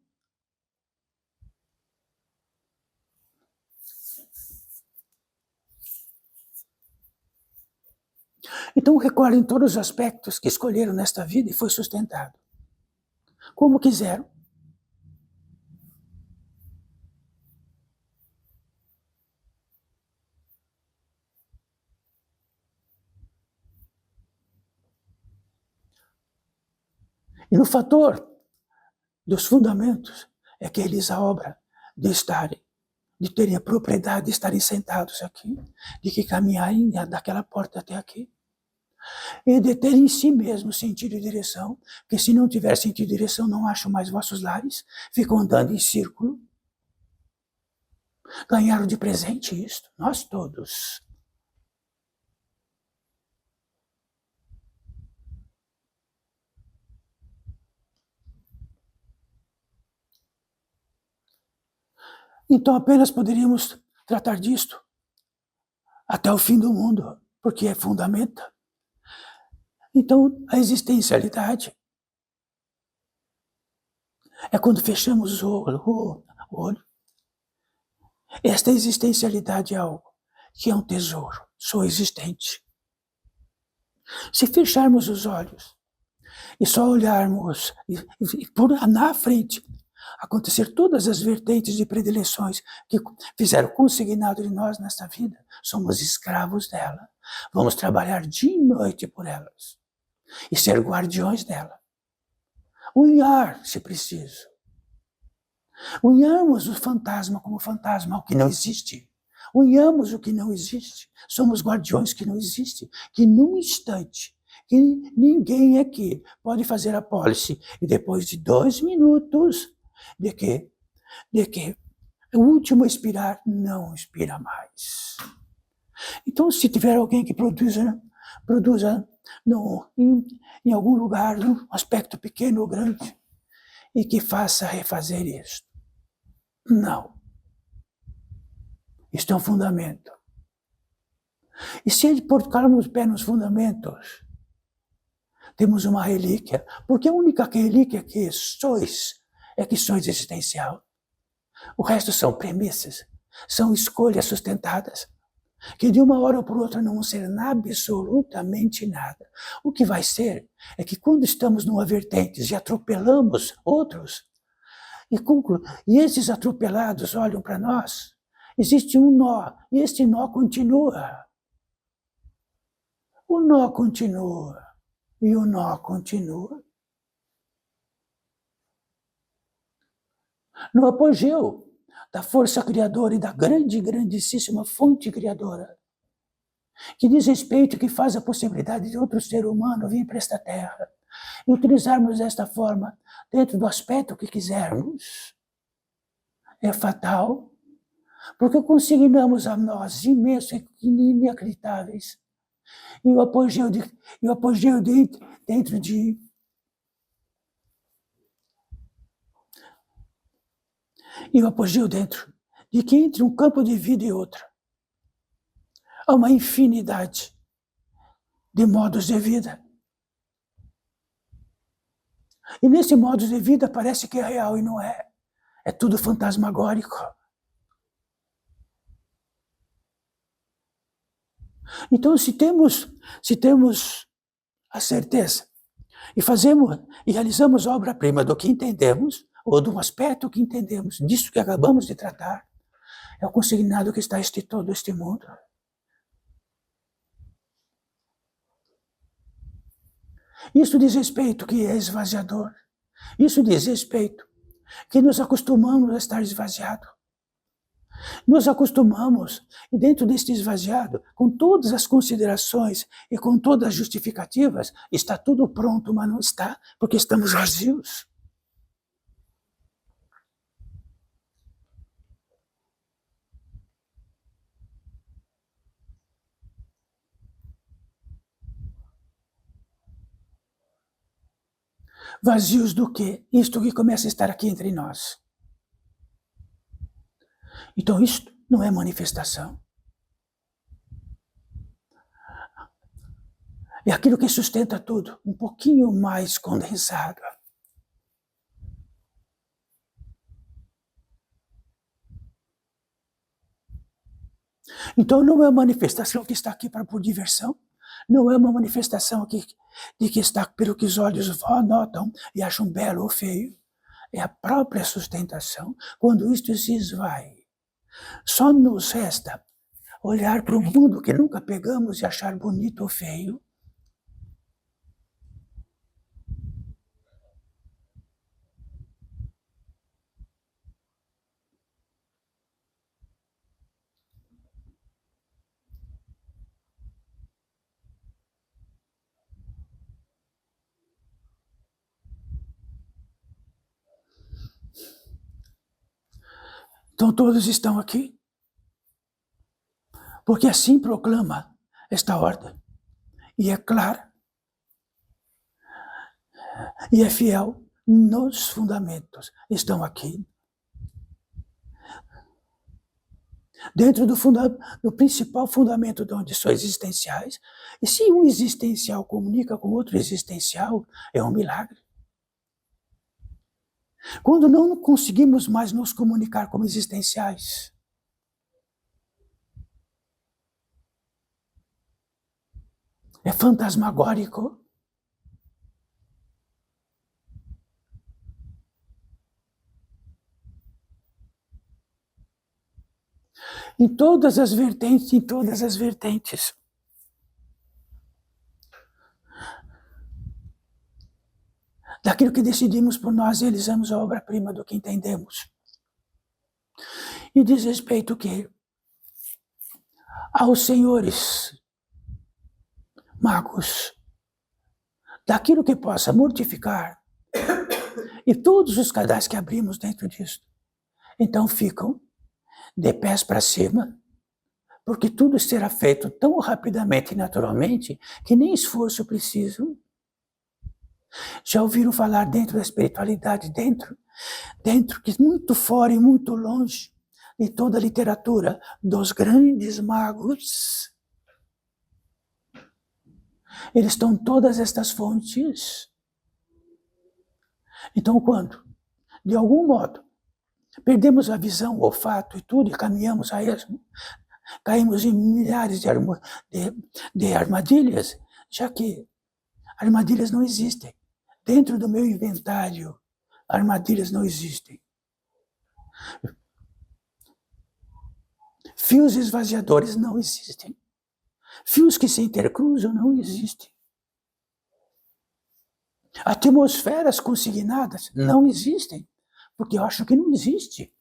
Então recordem todos os aspectos que escolheram nesta vida e foi sustentado. Como quiseram. E no fator dos fundamentos é que eles a obra de estarem, de terem a propriedade de estarem sentados aqui, de que caminharem daquela porta até aqui, e de ter em si mesmo sentido e direção, que se não tiver sentido e direção, não acham mais vossos lares, ficam andando em círculo. Ganharam de presente isto, nós todos. Então apenas poderíamos tratar disto até o fim do mundo, porque é fundamento. Então a existencialidade é quando fechamos o olho. Esta existencialidade é algo que é um tesouro, só existente. Se fecharmos os olhos e só olharmos e por na frente acontecer todas as vertentes de predileções que fizeram consignado de nós nesta vida, somos escravos dela. Vamos trabalhar dia e noite por elas e ser guardiões dela. Unhar, se preciso. Unhamos o fantasma como fantasma, o que não existe. Unhamos o que não existe. Somos guardiões que não existe, que num instante, que ninguém aqui pode fazer a pólice e depois de 2 minutos de que o último expirar não expira mais. Então, se tiver alguém que produza em algum lugar, um aspecto pequeno ou grande, e que faça refazer isto. Não. Isto é um fundamento. E se colocarmos o pé nos fundamentos, temos uma relíquia, porque a única relíquia que sois é que sois existencial. O resto são premissas, são escolhas sustentadas, que de uma hora para outra não vão ser absolutamente nada. O que vai ser é que quando estamos numa vertente e atropelamos outros, e esses atropelados olham para nós, existe um nó, e este nó continua. O nó continua, e o nó continua. No apogeu da força criadora e da grandíssima fonte criadora, que diz respeito, que faz a possibilidade de outro ser humano vir para esta terra e utilizarmos desta forma dentro do aspecto que quisermos, é fatal, porque consignamos a nós imensos e inacreditáveis, e o apogeu dentro de que entre um campo de vida e outro há uma infinidade de modos de vida. E nesse modo de vida parece que é real e não é. É tudo fantasmagórico. Então, se temos a certeza e realizamos a obra-prima do que entendemos, ou de um aspecto que entendemos, disso que acabamos de tratar, é o consignado que está todo este mundo. Isso diz respeito que é esvaziador. Isso diz respeito que nos acostumamos a estar esvaziado. Nos acostumamos, e dentro deste esvaziado, com todas as considerações e com todas as justificativas, está tudo pronto, mas não está, porque estamos vazios. Vazios do quê? Isto que começa a estar aqui entre nós. Então isto não é manifestação. É aquilo que sustenta tudo, um pouquinho mais condensado. Então não é uma manifestação que está aqui para por diversão, não é uma manifestação aqui de que está pelo que os olhos notam e acham belo ou feio. É a própria sustentação. Quando isto se esvai, só nos resta olhar para o mundo que nunca pegamos e achar bonito ou feio. Então todos estão aqui, porque assim proclama esta ordem, e é clara, e é fiel nos fundamentos. Estão aqui. dentro do principal fundamento de onde são existenciais. E se um existencial comunica com outro existencial, é um milagre. Quando não conseguimos mais nos comunicar como existenciais, é fantasmagórico. Em todas as vertentes. Daquilo que decidimos por nós, realizamos a obra-prima do que entendemos. E diz respeito que aos senhores magos, daquilo que possa mortificar, e todos os canais que abrimos dentro disso, então ficam de pés para cima, porque tudo será feito tão rapidamente e naturalmente que nem esforço preciso. Já ouviram falar dentro da espiritualidade, dentro que muito fora e muito longe de toda a literatura dos grandes magos, eles estão todas estas fontes. Então, quando, de algum modo, perdemos a visão, o olfato e tudo, e caminhamos a esmo, caímos em milhares de armadilhas, já que armadilhas não existem. Dentro do meu inventário, armadilhas não existem. Fios esvaziadores não existem. Fios que se intercruzam não existem. Atmosferas consignadas não existem, porque eu acho que não existe.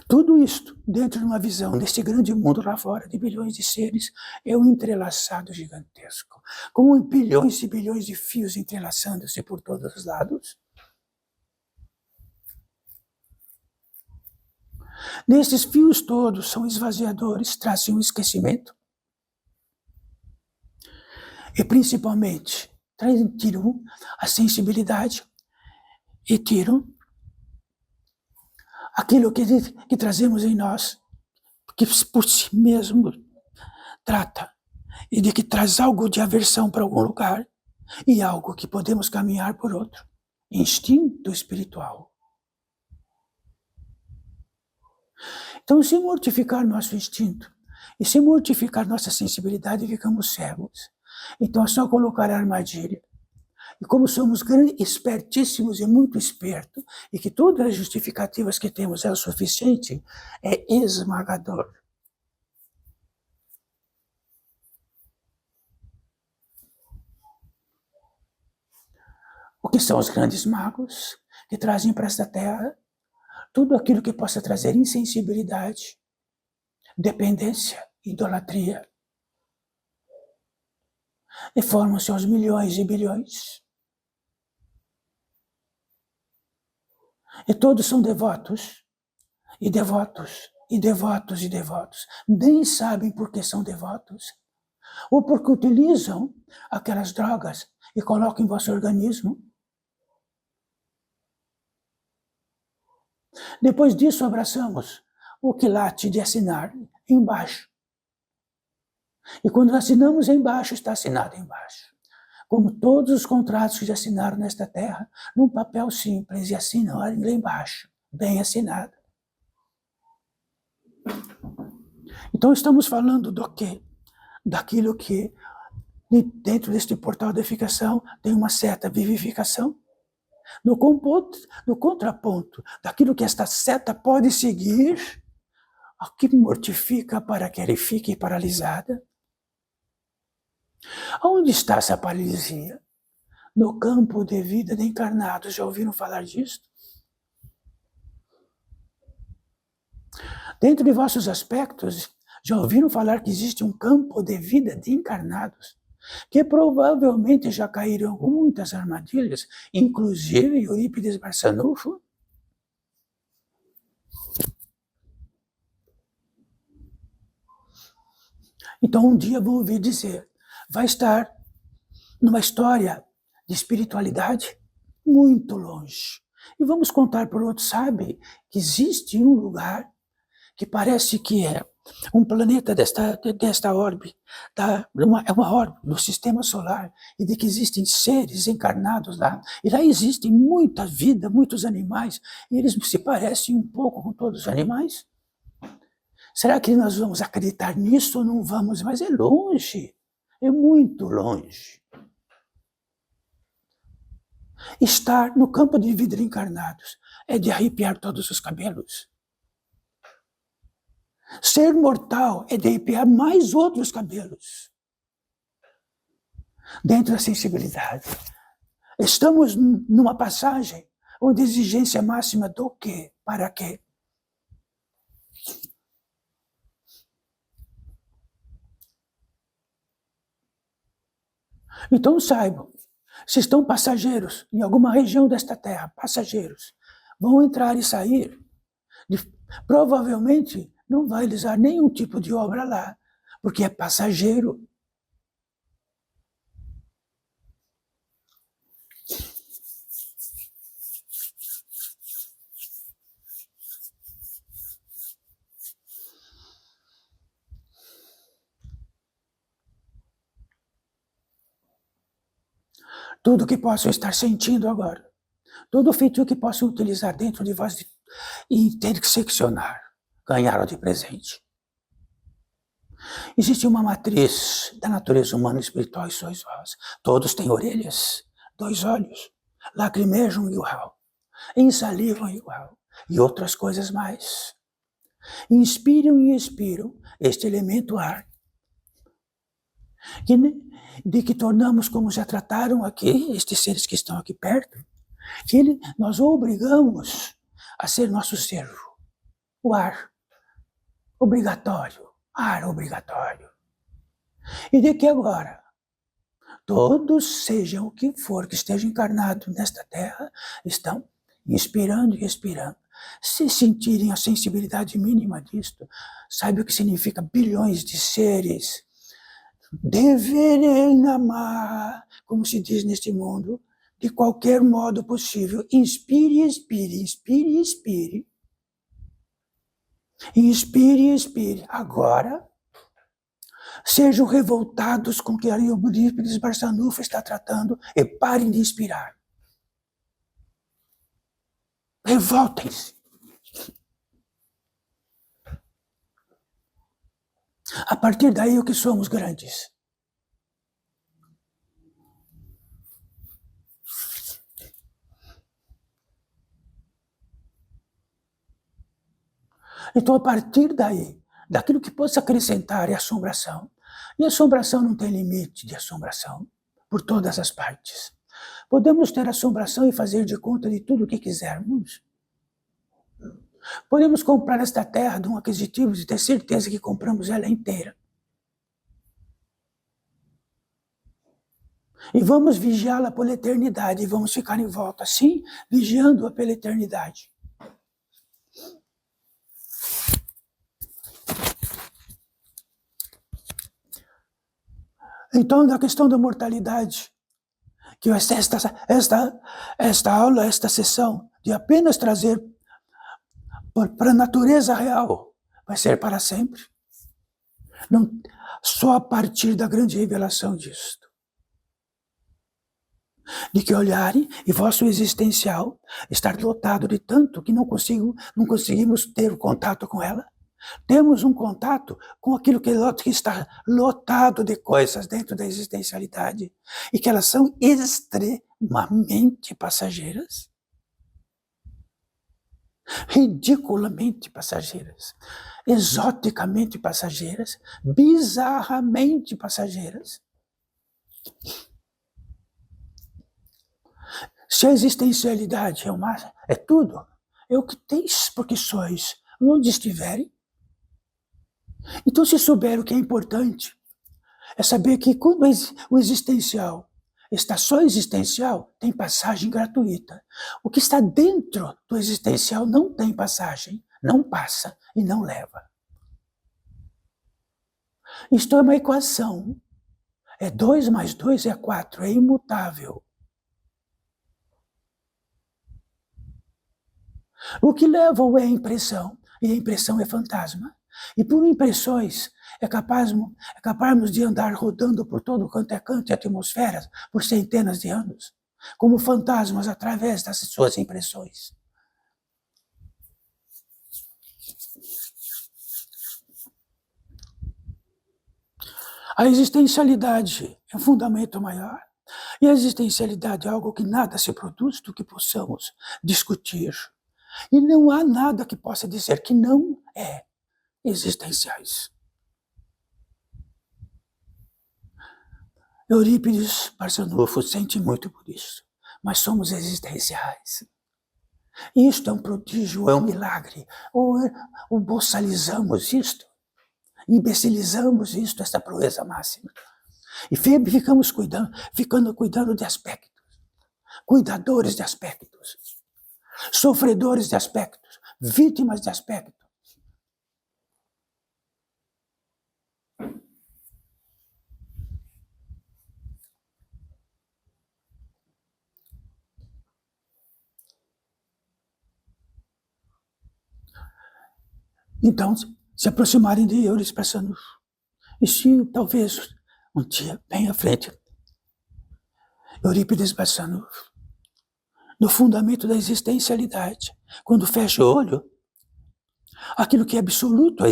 Tudo isto, dentro de uma visão desse grande mundo lá fora, de bilhões de seres, é um entrelaçado gigantesco, com bilhões e bilhões de fios entrelaçando-se por todos os lados. Nesses fios todos são esvaziadores, trazem um esquecimento. E principalmente, tiram a sensibilidade e tiram aquilo que trazemos em nós, que por si mesmo trata, e de que traz algo de aversão para algum lugar, e algo que podemos caminhar por outro. Instinto espiritual. Então, se mortificar nosso instinto, e se mortificar nossa sensibilidade, ficamos cegos. Então é só colocar a armadilha. E como somos espertíssimos e muito espertos, e que todas as justificativas que temos é o suficiente, é esmagador. O que são os grandes magos que trazem para esta terra tudo aquilo que possa trazer insensibilidade, dependência, idolatria. E formam-se aos milhões e bilhões. E todos são devotos, e devotos, e devotos, e devotos. Nem sabem por que são devotos. Ou porque utilizam aquelas drogas e colocam em vosso organismo. Depois disso, abraçamos o quilate de assinar embaixo. E quando assinamos embaixo, está assinado embaixo. Como todos os contratos que já assinaram nesta terra, num papel simples, e assinam lá embaixo, bem assinado. Então estamos falando do quê? Daquilo que, dentro deste portal de edificação, tem uma certa vivificação. No contraponto daquilo que esta seta pode seguir, a que mortifica para que ele fique paralisada. Onde está essa paralisia? No campo de vida de encarnados. Já ouviram falar disso? Dentro de vossos aspectos, já ouviram falar que existe um campo de vida de encarnados, que provavelmente já caíram em muitas armadilhas, inclusive Eurípides Barçanufo? Então um dia vão ouvir dizer, vai estar numa história de espiritualidade muito longe, E vamos contar por outro, sabe que existe um lugar que parece que é um planeta desta órbita, é uma órbita do sistema solar, e de que existem seres encarnados lá, e lá existe muita vida, muitos animais, e eles se parecem um pouco com todos os animais. Será que nós vamos acreditar nisso ou não vamos? Mas é longe, é muito longe. Estar no campo de vidro encarnados é de arrepiar todos os cabelos. Ser mortal é de arrepiar mais outros cabelos. Dentro da sensibilidade. Estamos numa passagem onde a exigência máxima do quê? Para quê? Então saibam, se estão passageiros em alguma região desta terra, passageiros, vão entrar e sair, provavelmente não vai realizar nenhum tipo de obra lá, porque é passageiro. Tudo que possam estar sentindo agora, todo o feitio que possam utilizar dentro de vós e interseccionar, ganharam de presente. Existe uma matriz da natureza humana e espiritual e sois vós. Todos têm orelhas, 2 olhos, lacrimejam igual, ensalivam igual, e outras coisas mais. Inspiram e expiram este elemento ar, de que tornamos, como já trataram aqui, estes seres que estão aqui perto, que nós o obrigamos a ser nosso servo. O ar obrigatório, ar obrigatório. E de que agora, todos, sejam o que for, que estejam encarnados nesta terra, estão inspirando e expirando. Se sentirem a sensibilidade mínima disto, saiba o que significa bilhões de seres deverem amar, como se diz neste mundo, de qualquer modo possível. Inspire e expire, inspire e expire. Inspire e expire. Agora, sejam revoltados com o que Eurípides Barçanufo está tratando e parem de inspirar. Revoltem-se. A partir daí, o que somos grandes? Então, a partir daí, daquilo que possa acrescentar é assombração. E a assombração não tem limite de assombração, por todas as partes. Podemos ter assombração e fazer de conta de tudo o que quisermos. Podemos comprar esta terra de um aquisitivo e ter certeza que compramos ela inteira. E vamos vigiá-la pela eternidade, e vamos ficar em volta assim, vigiando-a pela eternidade. Então, na questão da mortalidade, que esta aula, esta sessão, de apenas trazer para a natureza real, vai ser para sempre. Não, só a partir da grande revelação disto. De que olharem e vosso existencial estar lotado de tanto que não conseguimos ter o contato com ela. Temos um contato com aquilo que está lotado de coisas dentro da existencialidade e que elas são extremamente passageiras, ridiculamente passageiras, exoticamente passageiras, bizarramente passageiras. Se a existencialidade é tudo, é o que tens porque sois, onde estiverem. Então, se souber o que é importante, é saber que quando o existencial está só existencial, tem passagem gratuita. O que está dentro do existencial não tem passagem, não passa e não leva. Isto é uma equação. É 2 mais 2 é 4, é imutável. O que levam é a impressão, e a impressão é fantasma. E por impressões é capazes de andar rodando por todo quanto é canto e atmosfera por centenas de anos, como fantasmas através das suas impressões. A existencialidade é um fundamento maior. E a existencialidade é algo que nada se produz do que possamos discutir. E não há nada que possa dizer que não é existenciais. Eurípides Barçanufo sente muito por isso, mas somos existenciais. Isto é um prodígio, é um milagre. Ou boçalizamos isto, imbecilizamos isto, essa proeza máxima. E ficamos cuidando de aspectos, cuidadores de aspectos, sofredores de aspectos, vítimas de aspectos. Então, se aproximarem de Eurípides Barçanufo. E se talvez um dia, bem à frente, Eurípides Barçanufo, no fundamento da existencialidade, quando fecha o olho, aquilo que é absoluto,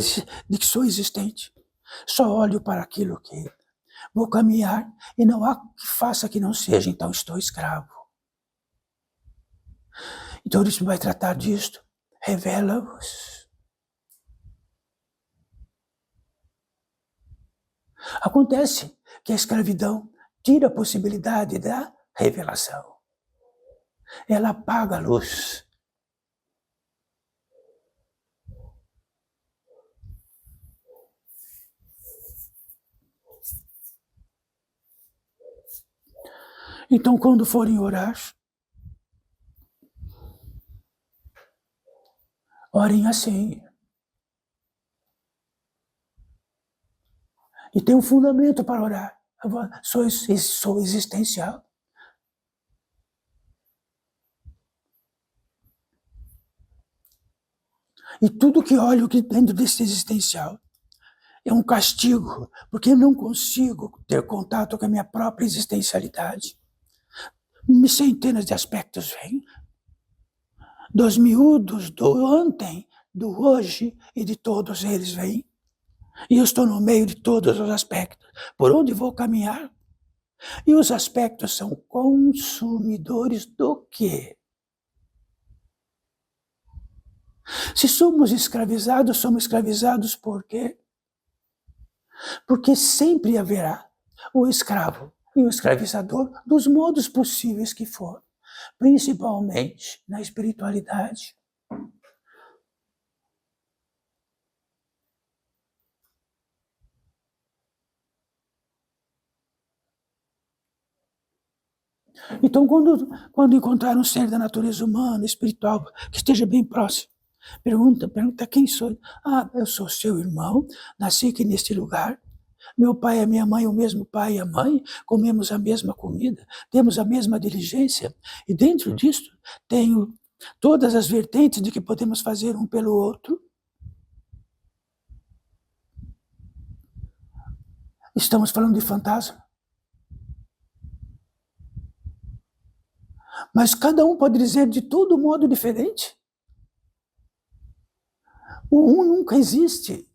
de que sou existente, só olho para aquilo que vou caminhar e não há que faça que não seja, então estou escravo. Então Eurípides vai tratar disto, revela-vos. Acontece que a escravidão tira a possibilidade da revelação. Ela apaga a luz. Então, quando forem orar, orem assim. E tem um fundamento para orar. Sou existencial. E tudo que olho aqui dentro desse existencial é um castigo, porque eu não consigo ter contato com a minha própria existencialidade. Centenas de aspectos vêm, dos miúdos, do ontem, do hoje, e de todos eles vêm. E eu estou no meio de todos os aspectos. Por onde vou caminhar? E os aspectos são consumidores do quê? Se somos escravizados por quê? Porque sempre haverá o escravo e o escravizador dos modos possíveis que for, principalmente na espiritualidade. Então, quando encontrar um ser da natureza humana, espiritual, que esteja bem próximo, pergunta quem sou. Ah, eu sou seu irmão, nasci aqui neste lugar. Meu pai e a minha mãe, o mesmo pai e a mãe, comemos a mesma comida, temos a mesma diligência, e dentro disso tenho todas as vertentes de que podemos fazer um pelo outro. Estamos falando de fantasma. Mas cada um pode dizer de todo modo diferente. O um nunca existe.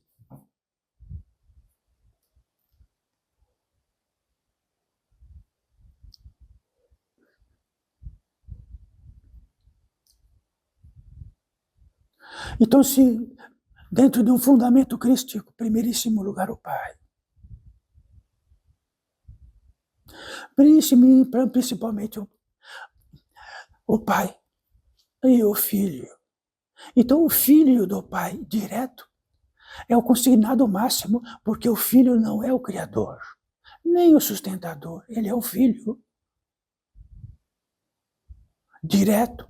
Então, se dentro de um fundamento crístico, primeiríssimo lugar o Pai. Principalmente o Pai e o Filho. Então, o Filho do Pai direto é o consignado máximo, porque o Filho não é o Criador, nem o sustentador, ele é o Filho direto.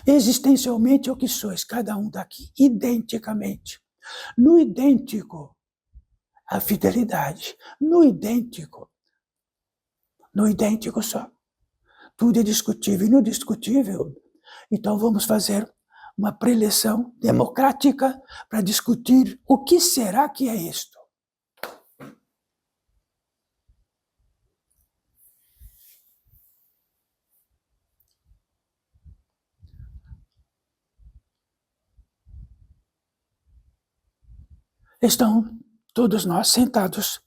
Existencialmente é o que sois, cada um daqui, identicamente. No idêntico, a fidelidade. No idêntico só. tudo é discutível e não discutível. Então vamos fazer uma preleção democrática para discutir o que será que é isto. Estão todos nós sentados.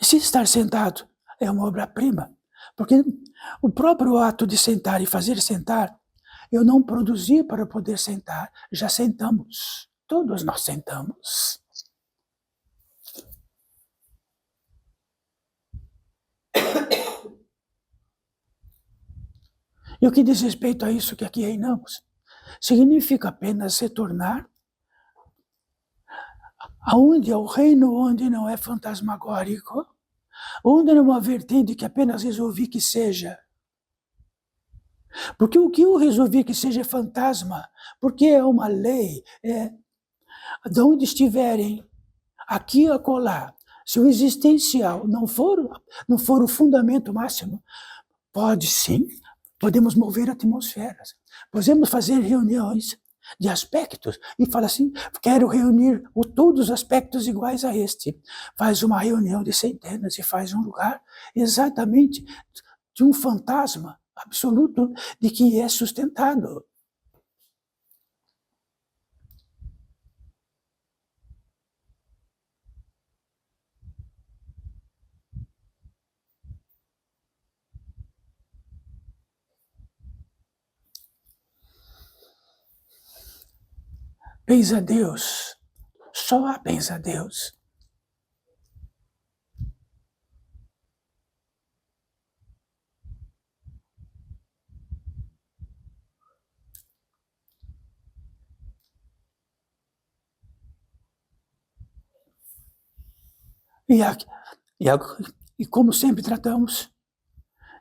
E se estar sentado é uma obra-prima, porque o próprio ato de sentar e fazer sentar, eu não produzi para poder sentar, já sentamos. Todos nós sentamos. E o que diz respeito a isso que aqui reinamos, significa apenas retornar aonde é o reino onde não é fantasmagórico, onde não é uma vertente que apenas resolvi que seja. Porque o que eu resolvi que seja fantasma, porque é uma lei, de onde estiverem, aqui e acolá, se o existencial não for o fundamento máximo, pode sim, podemos mover atmosferas, podemos fazer reuniões de aspectos e fala assim, quero reunir todos os aspectos iguais a este. Faz uma reunião de centenas e faz um lugar exatamente de um fantasma absoluto de que é sustentado. Bens a Deus, só há bens a Deus. E como sempre tratamos,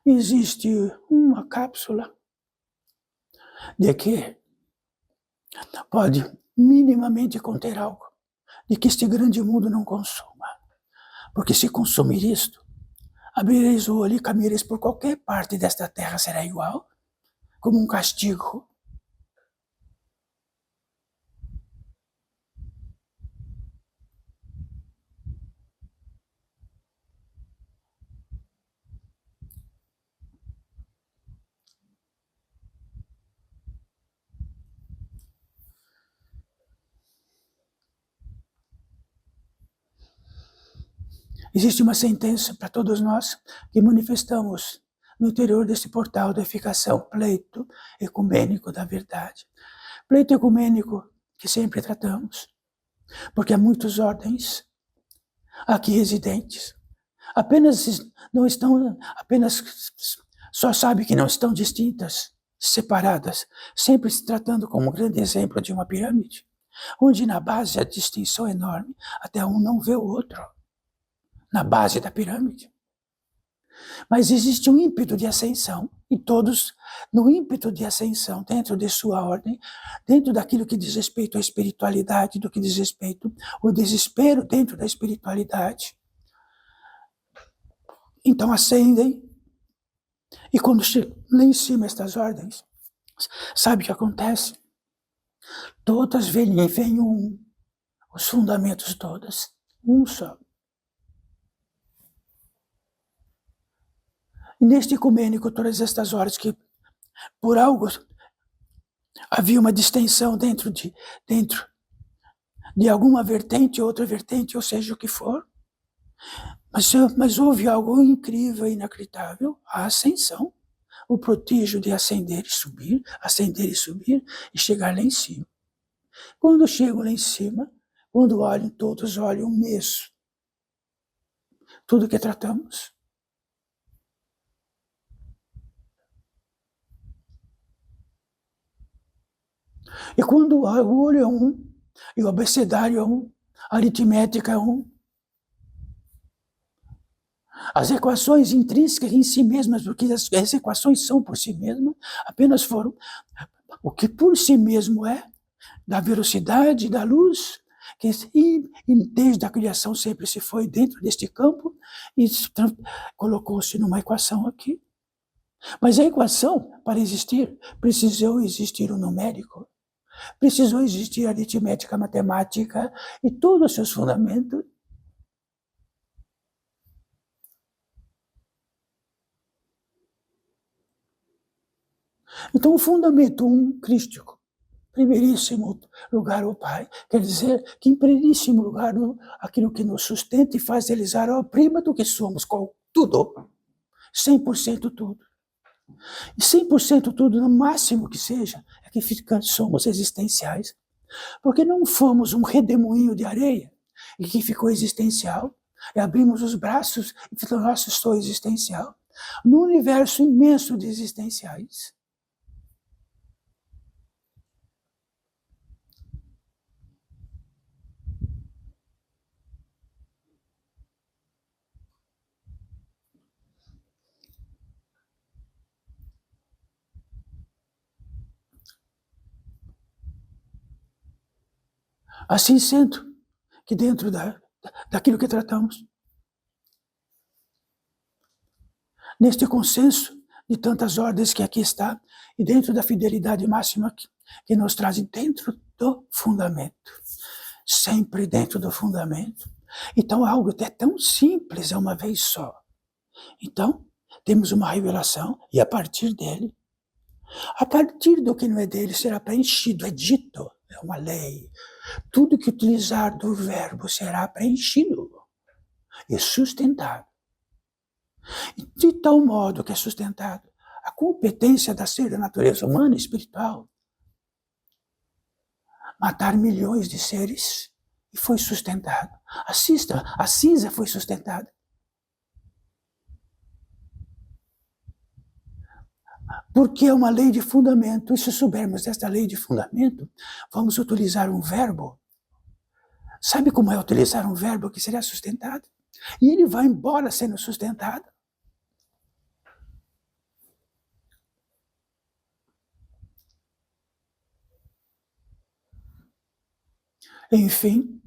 existe uma cápsula de que pode minimamente conter algo de que este grande mundo não consuma. Porque se consumir isto, abrireis o olho e caminhareis por qualquer parte desta terra, será igual, como um castigo. Existe uma sentença para todos nós que manifestamos no interior desse portal da edificação, pleito ecumênico da verdade. Pleito ecumênico que sempre tratamos, porque há muitas ordens aqui residentes, só sabe que não estão distintas, separadas, sempre se tratando como um grande exemplo de uma pirâmide, onde na base a distinção é enorme, até um não vê o outro. Na base da pirâmide. Mas existe um ímpeto de ascensão, e todos, no ímpeto de ascensão, dentro de sua ordem, dentro daquilo que diz respeito à espiritualidade, do que diz respeito ao desespero dentro da espiritualidade. Então ascendem, e quando chegam lá em cima estas ordens, sabe o que acontece? Todas vêm os fundamentos todas, um só. E neste ecumênico, todas estas horas que, por algo, havia uma distensão dentro de alguma vertente, outra vertente, ou seja, o que for, mas houve algo incrível e inacreditável, a ascensão, o prodígio de ascender e subir, e chegar lá em cima. Quando chegam lá em cima, quando olham, todos olham o mesmo. Tudo que tratamos. E quando o olho é um, e o abecedário é um, a aritmética é um, as equações intrínsecas em si mesmas, porque as equações são por si mesmas, apenas foram o que por si mesmo é, da velocidade da luz, que desde a criação sempre se foi dentro deste campo e colocou-se numa equação aqui. Mas a equação, para existir, precisou existir o numérico, precisou existir a aritmética, a matemática e todos os seus fundamentos. Então, o fundamento crístico, primeiríssimo lugar o Pai, quer dizer que em primeiríssimo lugar aquilo que nos sustenta e faz realizar a prima do que somos, com tudo, 100% tudo. E 100% tudo, no máximo que seja, é que somos existenciais. Porque não fomos um redemoinho de areia e que ficou existencial, e abrimos os braços e falamos, nossa, estou existencial. No universo imenso de existenciais. Assim sendo, que dentro daquilo que tratamos, neste consenso de tantas ordens que aqui está, e dentro da fidelidade máxima que nos traz dentro do fundamento, sempre dentro do fundamento. Então, algo até tão simples é uma vez só. Então, temos uma revelação, e a partir dele, a partir do que não é dele, será preenchido, é dito, é uma lei. Tudo que utilizar do verbo será preenchido e sustentado. De tal modo que é sustentado a competência da ser da natureza humana e espiritual. Matar milhões de seres e foi sustentado. Assista, a cinza foi sustentada. Porque é uma lei de fundamento, e se soubermos desta lei de fundamento, vamos utilizar um verbo. Sabe como é utilizar um verbo que será sustentado? E ele vai embora sendo sustentado. Enfim,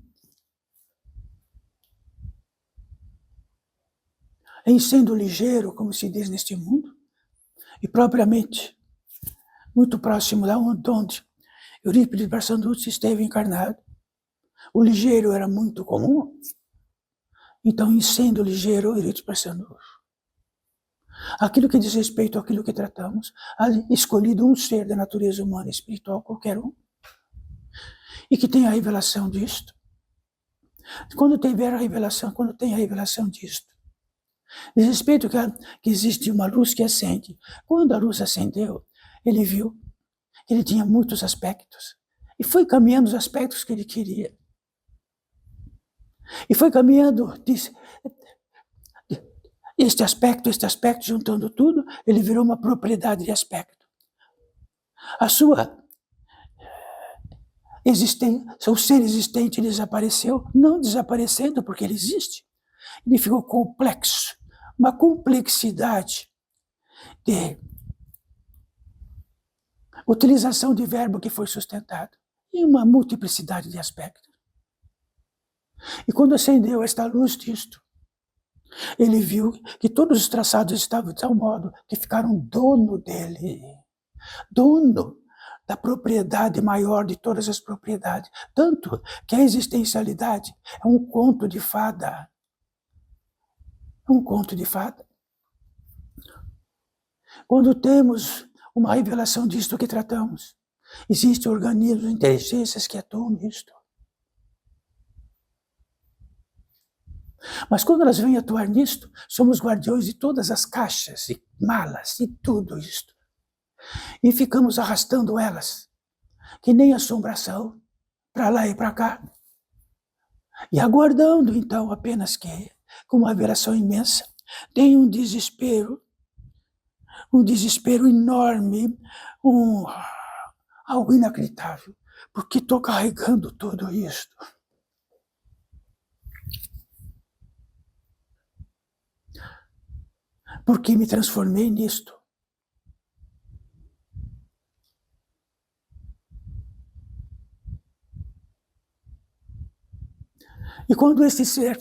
em sendo ligeiro, como se diz neste mundo, e propriamente muito próximo da onde Eurípides Barçanducci esteve encarnado, o ligeiro era muito comum. Então, em sendo ligeiro, Eurípides Barçanducci, aquilo que diz respeito àquilo que tratamos, há escolhido um ser da natureza humana e espiritual, qualquer um, e que tem a revelação disto. Quando tem a revelação disto, diz respeito que existe uma luz que acende. Quando a luz acendeu, ele viu que ele tinha muitos aspectos, e foi caminhando os aspectos que ele queria. E foi caminhando, disse, este aspecto, juntando tudo, ele virou uma propriedade de aspecto. A sua existência, seu ser existente desapareceu, não desaparecendo porque ele existe. Ele ficou complexo, uma complexidade de utilização de verbo que foi sustentado, e uma multiplicidade de aspectos. E quando acendeu esta luz disto, ele viu que todos os traçados estavam de tal modo que ficaram dono dele, dono da propriedade maior de todas as propriedades. Tanto que a existencialidade é um conto de fada. Um conto de fada. Quando temos uma revelação disto que tratamos, existem organismos, inteligências que atuam nisto. Mas quando elas vêm atuar nisto, somos guardiões de todas as caixas e malas e tudo isto. E ficamos arrastando elas, que nem assombração, para lá e para cá. E aguardando, então, apenas que, com uma revelação imensa, tem um desespero enorme, algo inacreditável, porque estou carregando tudo isto. Porque me transformei nisto. E quando esse ser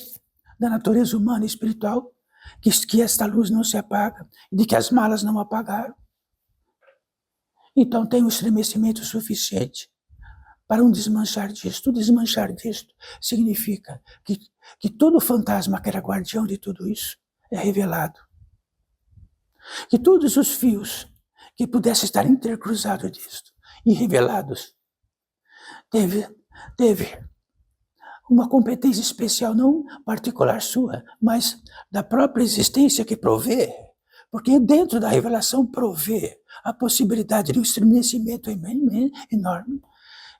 da natureza humana e espiritual, que esta luz não se apaga, de que as malas não apagaram, então tem um estremecimento suficiente para um desmanchar disto. O desmanchar disto significa que todo fantasma que era guardião de tudo isso é revelado. Que todos os fios que pudessem estar intercruzados disto e revelados, teve uma competência especial, não particular sua, mas da própria existência que provê, porque dentro da revelação provê a possibilidade de um estremecimento enorme,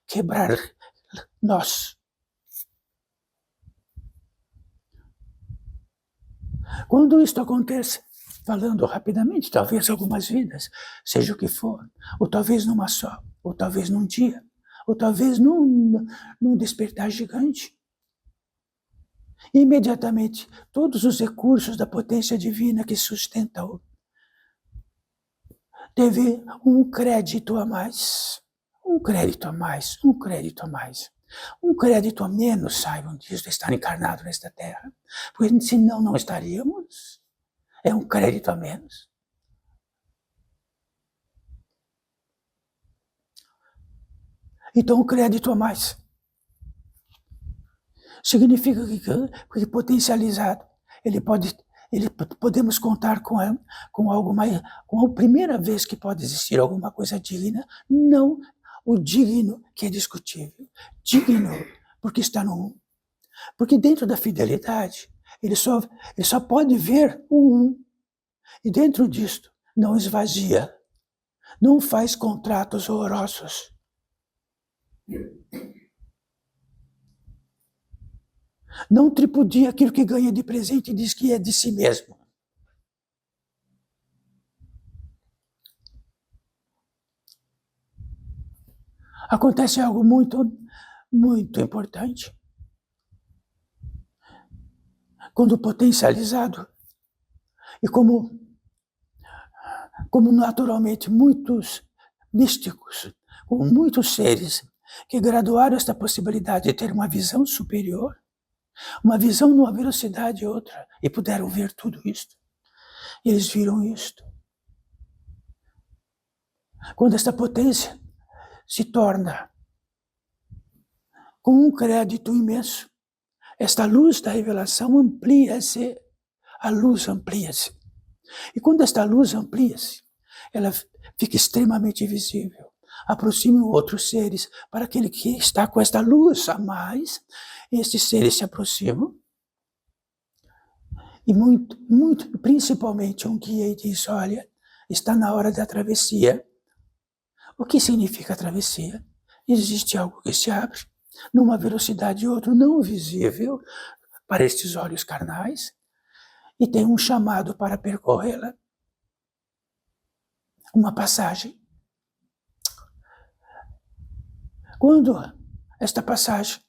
quebrar nós. Quando isto acontece, falando rapidamente, talvez algumas vidas, seja o que for, ou talvez numa só, ou talvez num dia, ou talvez num despertar gigante, imediatamente todos os recursos da potência divina que sustenta-o teve um crédito a mais, um crédito a mais, um crédito a mais. Um crédito a menos, saibam disso, de estar encarnado nesta terra, porque senão não estaríamos. É um crédito a menos. Então, um crédito a mais significa que potencializado, podemos contar com algo mais, com a primeira vez que pode existir alguma coisa digna, não o digno que é discutível, digno porque está no um. Porque dentro da fidelidade, ele só pode ver o um. E dentro disto, não esvazia, não faz contratos horrorosos. Não tripudia aquilo que ganha de presente e diz que é de si mesmo. Acontece algo muito, muito importante. Quando potencializado, e como naturalmente muitos místicos, como muitos seres que graduaram esta possibilidade de ter uma visão superior, uma visão numa velocidade e outra, e puderam ver tudo isto. E eles viram isto. Quando esta potência se torna com um crédito imenso, esta luz da revelação amplia-se, a luz amplia-se. E quando esta luz amplia-se, ela fica extremamente visível. Aproximam outros seres para aquele que está com esta luz a mais, estes seres se aproximam. E principalmente um guia e diz, olha, está na hora da travessia. O que significa travessia? Existe algo que se abre numa velocidade e outra não visível para estes olhos carnais e tem um chamado para percorrê-la. Uma passagem. Quando esta passagem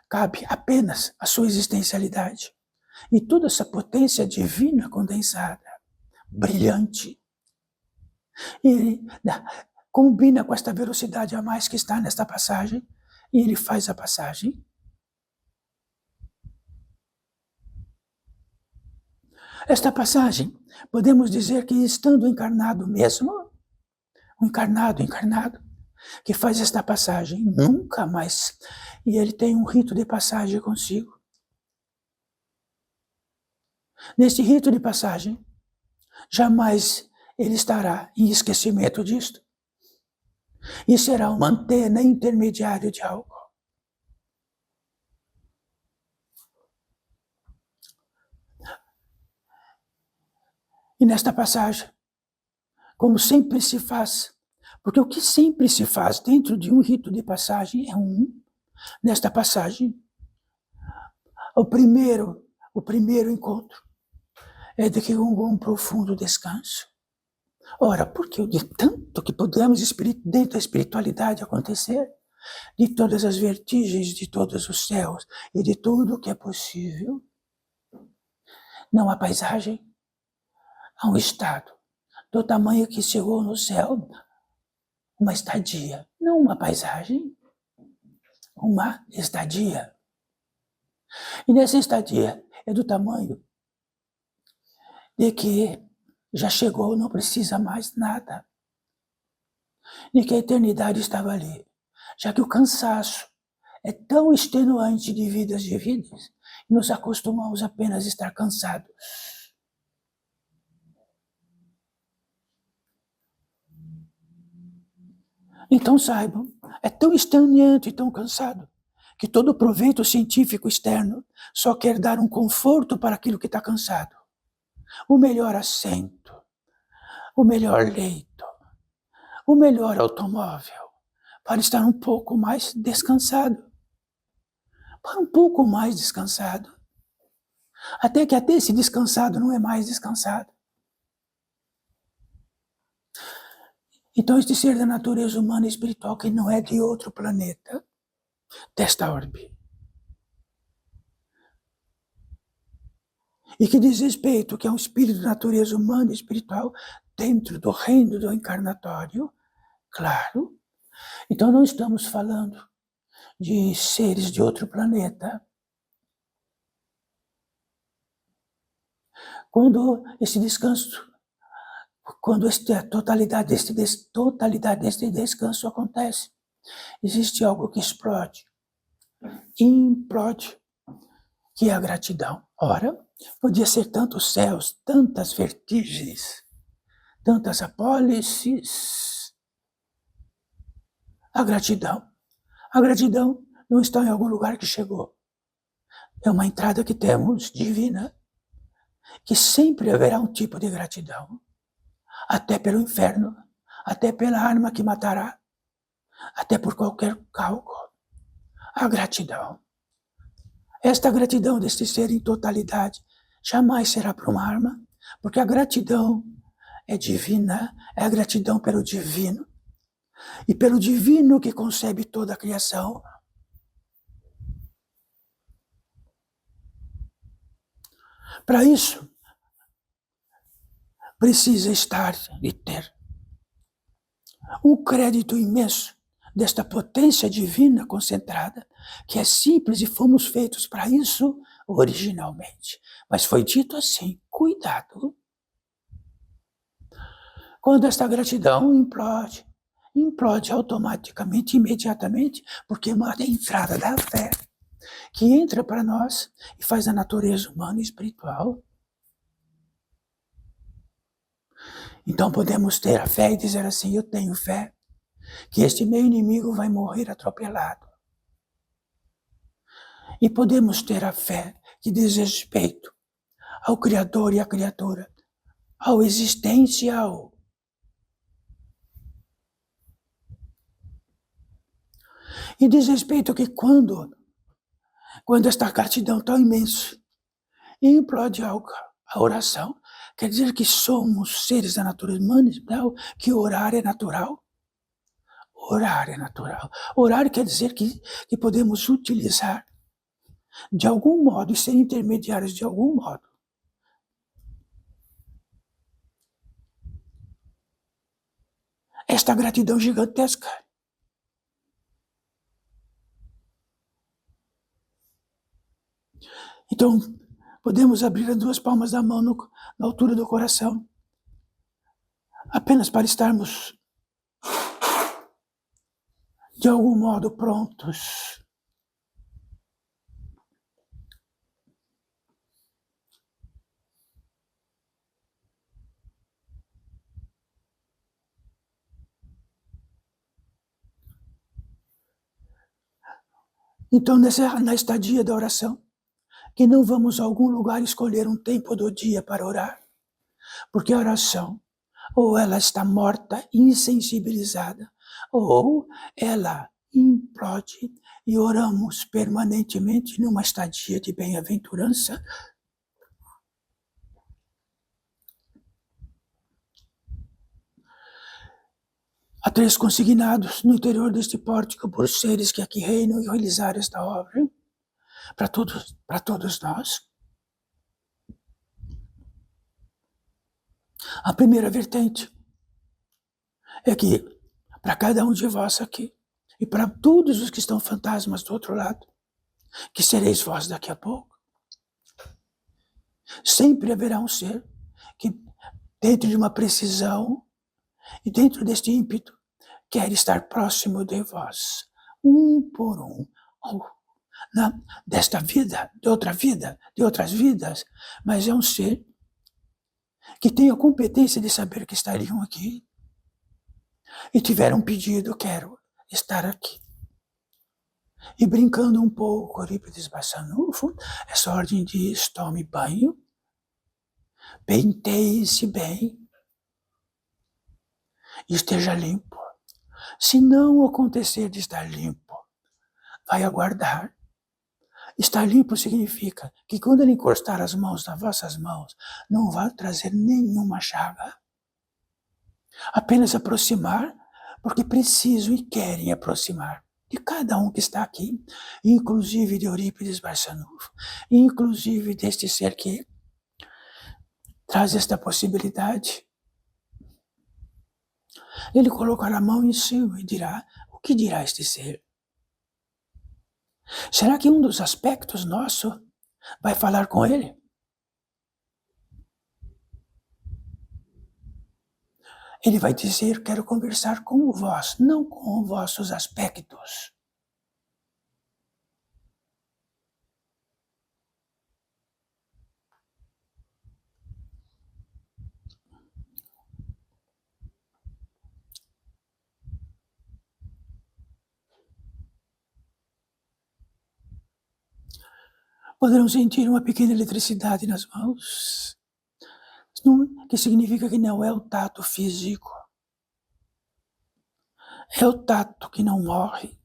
cabe apenas à sua existencialidade e toda essa potência divina condensada, brilhante, e combina com esta velocidade a mais que está nesta passagem, e ele faz a passagem. Esta passagem, podemos dizer que estando encarnado mesmo, o encarnado, que faz esta passagem, nunca mais, e ele tem um rito de passagem consigo. Neste rito de passagem, jamais ele estará em esquecimento disto. E será uma antena intermediária de algo. E nesta passagem, como sempre se faz, porque o que sempre se faz dentro de um rito de passagem é nesta passagem, o primeiro encontro é de que um profundo descanso. Ora, porque de tanto que podemos dentro da espiritualidade acontecer, de todas as vertigens de todos os céus e de tudo o que é possível, não há paisagem, há um estado do tamanho que chegou no céu, uma estadia, não uma paisagem, uma estadia. E nessa estadia é do tamanho de que já chegou, não precisa mais nada. De que a eternidade estava ali. Já que o cansaço é tão extenuante de vidas divinas, nos acostumamos apenas a estar cansados. Então saibam, é tão extenuante e tão cansado, que todo proveito científico externo só quer dar um conforto para aquilo que está cansado. O melhor assento, o melhor leito, o melhor automóvel, para estar um pouco mais descansado. Para um pouco mais descansado. Até que até esse descansado não é mais descansado. Então este ser da natureza humana e espiritual, que não é de outro planeta, desta orbe, e que diz respeito que é um espírito de natureza humana e espiritual dentro do reino do encarnatório, claro. Então não estamos falando de seres de outro planeta. Quando esse descanso, quando a totalidade deste descanso acontece, existe algo que explode, implode, que é a gratidão. Ora, podia ser tantos céus, tantas vertigens, tantas apólices. A gratidão não está em algum lugar que chegou. É uma entrada que temos, divina, que sempre haverá um tipo de gratidão, até pelo inferno, até pela arma que matará, até por qualquer cálculo. A gratidão. Esta gratidão deste ser em totalidade jamais será por uma arma, porque a gratidão é divina, é a gratidão pelo divino, e pelo divino que concebe toda a criação. Para isso, precisa estar e ter um crédito imenso desta potência divina concentrada, que é simples e fomos feitos para isso originalmente. Mas foi dito assim, cuidado. Quando esta gratidão implode automaticamente, imediatamente, porque é uma entrada da fé, que entra para nós e faz a natureza humana e espiritual. Então podemos ter a fé e dizer assim, eu tenho fé que este meu inimigo vai morrer atropelado. E podemos ter a fé que diz respeito ao Criador e à criatura, ao existencial. E diz respeito que quando esta gratidão tão imensa implode a oração, quer dizer que somos seres da natureza humana, que orar é natural. Orar é natural. Orar quer dizer que podemos utilizar de algum modo e ser intermediários de algum modo. Esta gratidão gigantesca. Então, podemos abrir as duas palmas da mão na altura do coração, apenas para estarmos de algum modo prontos. Então, na estadia da oração, que não vamos a algum lugar escolher um tempo do dia para orar, porque a oração, ou ela está morta, insensibilizada, ou ela implode e oramos permanentemente numa estadia de bem-aventurança. Há 3 consignados no interior deste pórtico por seres que aqui reinam e realizaram esta obra para todos nós. A primeira vertente é que, para cada um de vós aqui, e para todos os que estão fantasmas do outro lado, que sereis vós daqui a pouco. Sempre haverá um ser que, dentro de uma precisão e dentro deste ímpeto, quer estar próximo de vós, um por um, desta vida, de outra vida, de outras vidas, mas é um ser que tem a competência de saber que estariam aqui e tiveram pedido, quero estar aqui. E brincando um pouco, Eurípides Barçanufo, essa ordem diz, tome banho, penteie-se bem, e esteja limpo. Se não acontecer de estar limpo, vai aguardar. Estar limpo significa que quando ele encostar as mãos nas vossas mãos, não vai trazer nenhuma chaga. Apenas aproximar, porque precisam e querem aproximar de cada um que está aqui, inclusive de Eurípides Barçanufo, inclusive deste ser que traz esta possibilidade. Ele colocará a mão em cima e dirá, o que dirá este ser? Será que um dos aspectos nosso vai falar com ele? Ele vai dizer, quero conversar com vós, não com vossos aspectos. Poderão sentir uma pequena eletricidade nas mãos, que significa que não é o tato físico. É o tato que não morre.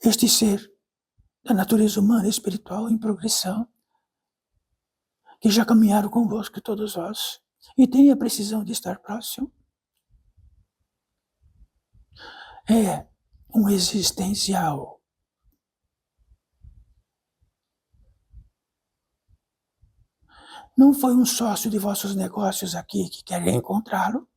Este ser da natureza humana e espiritual em progressão, que já caminharam convosco todos vós, e têm a precisão de estar próximo, é um existencial. Não foi um sócio de vossos negócios aqui que quer encontrá-lo?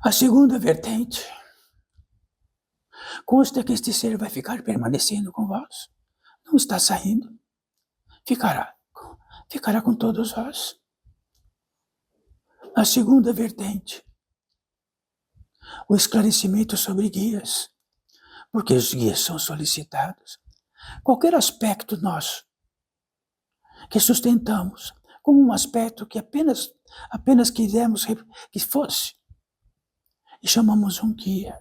A segunda vertente consta que este ser vai ficar permanecendo com vós, não está saindo, ficará com todos vós. A segunda vertente, o esclarecimento sobre guias, porque os guias são solicitados. Qualquer aspecto nosso que sustentamos como um aspecto que apenas quisemos que fosse, e chamamos um guia.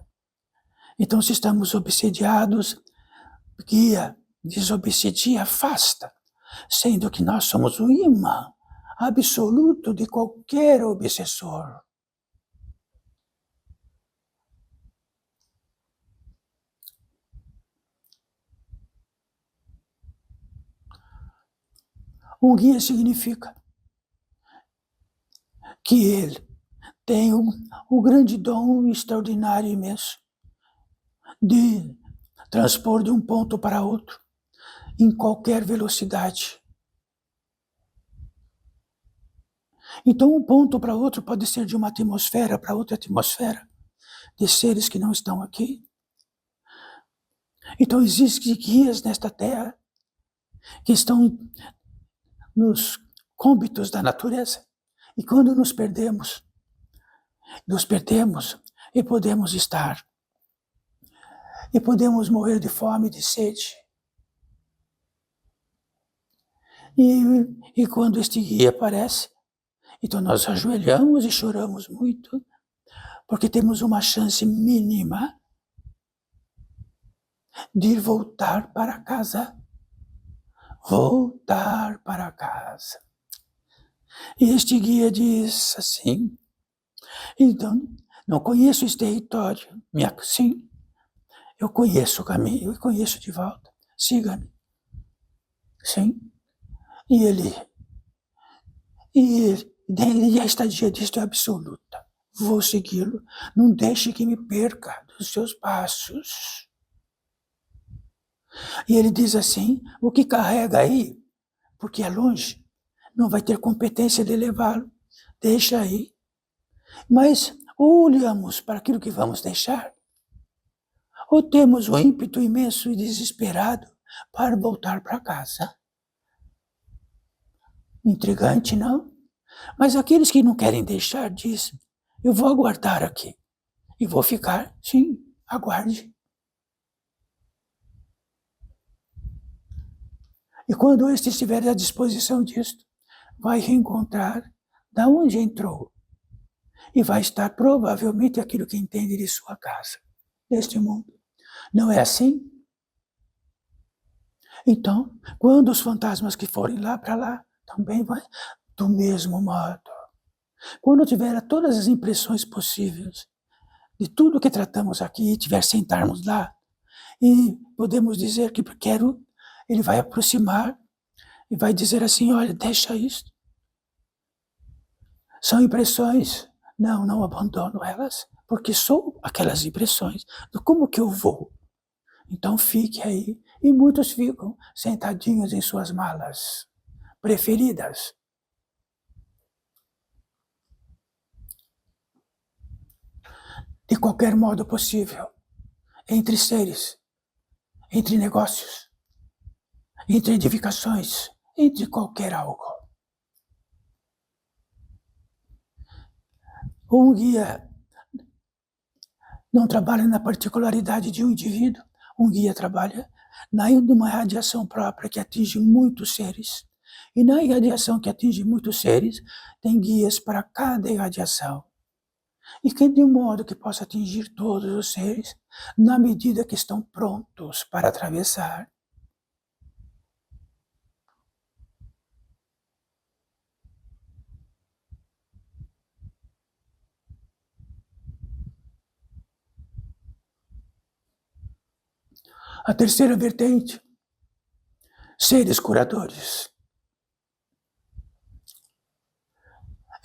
Então, se estamos obsediados, guia, desobsedia, afasta, sendo que nós somos o imã absoluto de qualquer obsessor. Um guia significa que ele tem o grande dom extraordinário e imenso de transpor de um ponto para outro em qualquer velocidade. Então, um ponto para outro pode ser de uma atmosfera para outra atmosfera, de seres que não estão aqui. Então, existem guias nesta terra que estão nos cômbitos da natureza. E quando nos perdemos e podemos estar, e podemos morrer de fome e de sede. E quando este guia aparece, então nós ajoelhamos e choramos muito, porque temos uma chance mínima de voltar para casa. Voltar para casa. E este guia diz assim, Então, não conheço esse território. Sim, eu conheço o caminho, eu conheço de volta. Siga-me. Sim. E a estadia disto é absoluta. Vou segui-lo. Não deixe que me perca dos seus passos. E ele diz assim, o que carrega aí, porque é longe, não vai ter competência de levá-lo. Deixa aí. Mas ou olhamos para aquilo que vamos deixar, ou temos o ímpeto imenso e desesperado para voltar para casa. Intrigante, não? Mas aqueles que não querem deixar dizem, eu vou aguardar aqui. E vou ficar, sim, aguarde. E quando este estiver à disposição disto, vai reencontrar da onde entrou. E vai estar provavelmente aquilo que entende de sua casa, deste mundo. Não é assim? Então, quando os fantasmas que forem lá para lá, também vai do mesmo modo. Quando tiver todas as impressões possíveis de tudo que tratamos aqui, tiver sentarmos lá, e podemos dizer que quero, ele vai aproximar e vai dizer assim, olha, deixa isso. São impressões. Não abandono elas, porque sou aquelas impressões. Como que eu vou? Então fique aí. E muitos ficam sentadinhos em suas malas preferidas. De qualquer modo possível. Entre seres, entre negócios, entre edificações, entre qualquer algo. Um guia não trabalha na particularidade de um indivíduo, um guia trabalha numa radiação própria que atinge muitos seres. E na irradiação que atinge muitos seres, tem guias para cada irradiação. E que de um modo que possa atingir todos os seres, na medida que estão prontos para atravessar. A terceira vertente, seres curadores.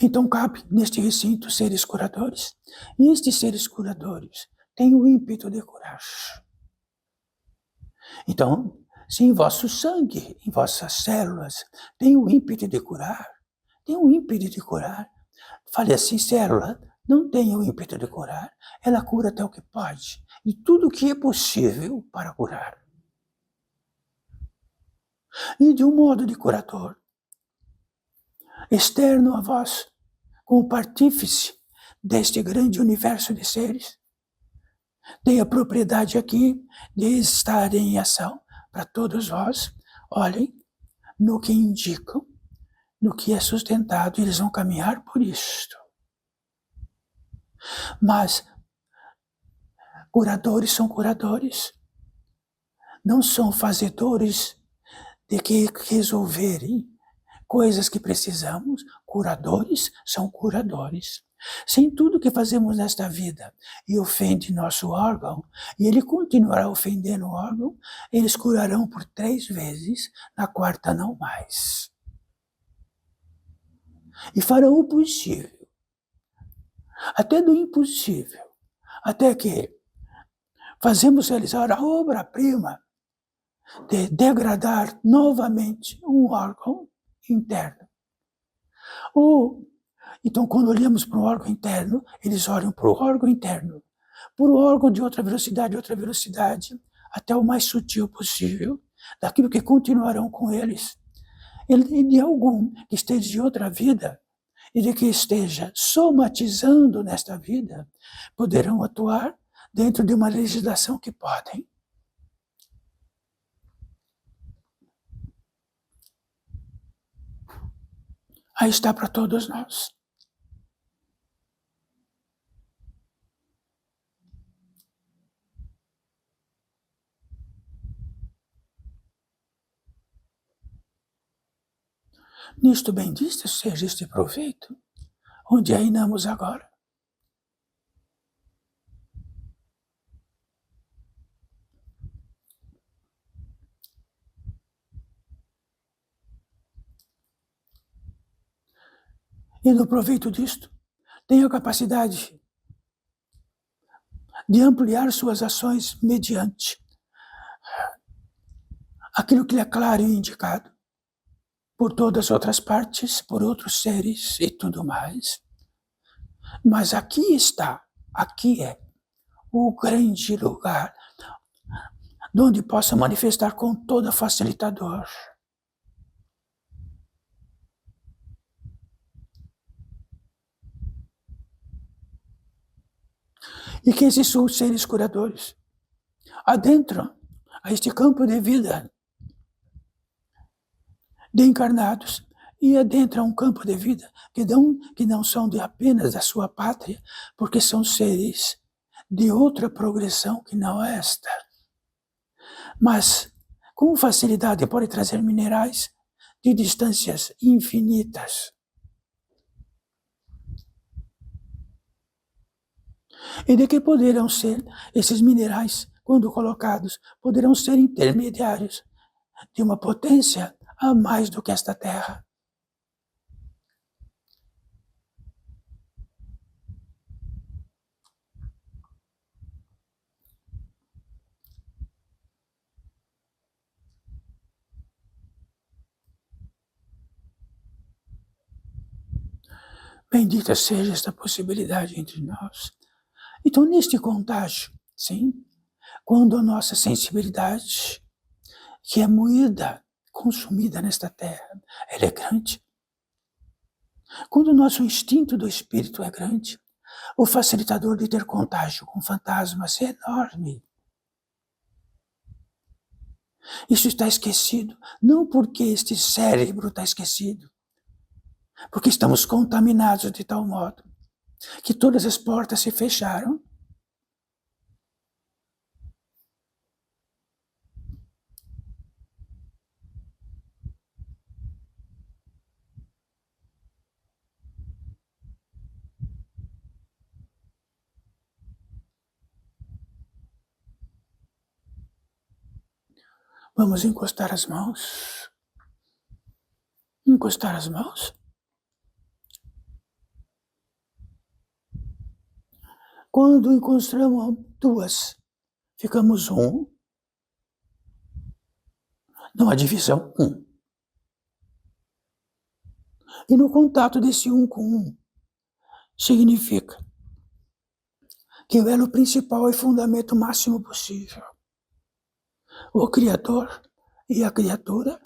Então cabe neste recinto seres curadores. E estes seres curadores têm o ímpeto de curar. Então, se em vosso sangue, em vossas células, tem o ímpeto de curar, fale assim, célula, não tem o ímpeto de curar, ela cura até o que pode, e tudo o que é possível para curar. E de um modo de curador, externo a vós, como partífice deste grande universo de seres, tem a propriedade aqui de estar em ação para todos vós. Olhem, no que indicam, no que é sustentado, eles vão caminhar por isto. Mas curadores são curadores, não são fazedores de que resolverem coisas que precisamos. Curadores são curadores. Se em tudo que fazemos nesta vida e ofende nosso órgão, e ele continuará ofendendo o órgão, eles curarão por 3 vezes, na quarta não mais. E farão o possível, até do impossível, até que fazemos realizar a obra-prima de degradar novamente um órgão interno. Então, quando olhamos para o órgão interno, eles olham para o órgão interno, para o órgão de outra velocidade, até o mais sutil possível, daquilo que continuarão com eles. E de algum que esteja de outra vida, e de que esteja somatizando nesta vida, poderão atuar dentro de uma legislação que podem. Aí está para todos nós. Nisto bendito seja este proveito, onde reinamos agora. E no proveito disto, tem a capacidade de ampliar suas ações mediante aquilo que lhe é claro e indicado por todas as outras partes, por outros seres e tudo mais. Mas aqui é o grande lugar onde possa manifestar com toda facilitador. E que esses seres curadores adentram a este campo de vida de encarnados e adentram um campo de vida que não são de apenas da sua pátria, porque são seres de outra progressão que não esta. Mas com facilidade pode trazer minerais de distâncias infinitas. E de que poderão ser esses minerais, quando colocados, poderão ser intermediários de uma potência a mais do que esta Terra. Bendita seja esta possibilidade entre nós. Então, neste contágio, sim, quando a nossa sensibilidade, que é moída, consumida nesta terra, ela é grande. Quando o nosso instinto do espírito é grande, o facilitador de ter contágio com fantasmas é enorme. Isso está esquecido, não porque este cérebro está esquecido, porque estamos contaminados de tal modo que todas as portas se fecharam. Vamos encostar as mãos. Encostar as mãos. Quando encontramos duas, ficamos um. Não há divisão, um. E no contato desse um com um, significa que o elo principal e fundamento máximo possível. O Criador e a criatura.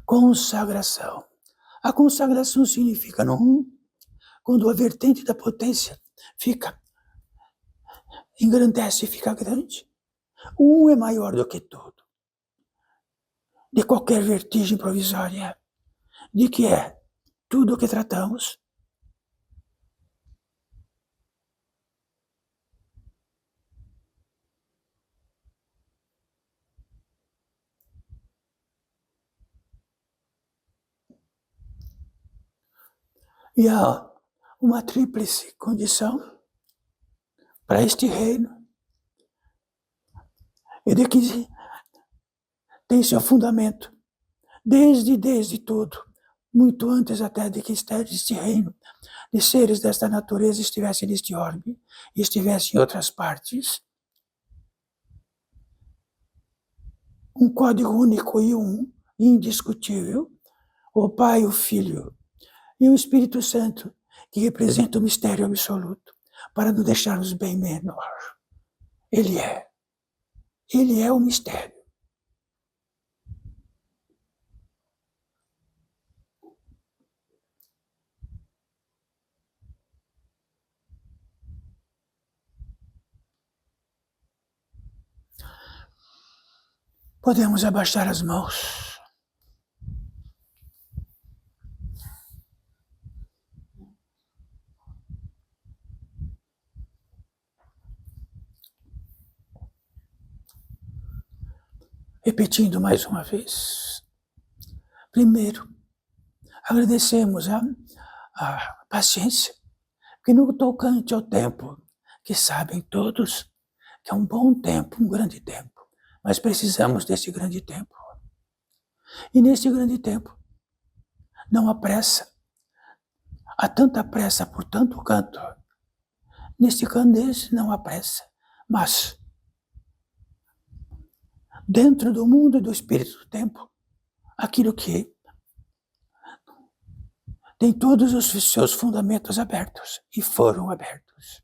Consagração. A consagração significa, não, quando a vertente da potência engrandece e fica grande. O um é maior do que tudo. De qualquer vertigem provisória, de que é tudo o que tratamos. E há uma tríplice condição para este reino, e de que tem seu fundamento desde tudo, muito antes até de que este reino de seres desta natureza estivesse neste orbe e estivesse em outras partes. Um código único e indiscutível, o Pai, o Filho e o Espírito Santo, que representa o mistério absoluto, para nos deixarmos bem menor. Ele é o mistério. Podemos abaixar as mãos. Repetindo mais uma vez. Primeiro, agradecemos a paciência, que no tocante ao tempo, que sabem todos que é um bom tempo, um grande tempo, mas precisamos desse grande tempo. E neste grande tempo, não há pressa. Há tanta pressa por tanto canto. Neste candês não há pressa, mas dentro do mundo do espírito do tempo, aquilo que tem todos os seus fundamentos abertos e foram abertos.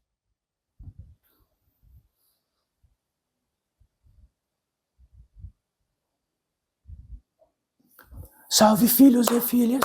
Salve, filhos e filhas.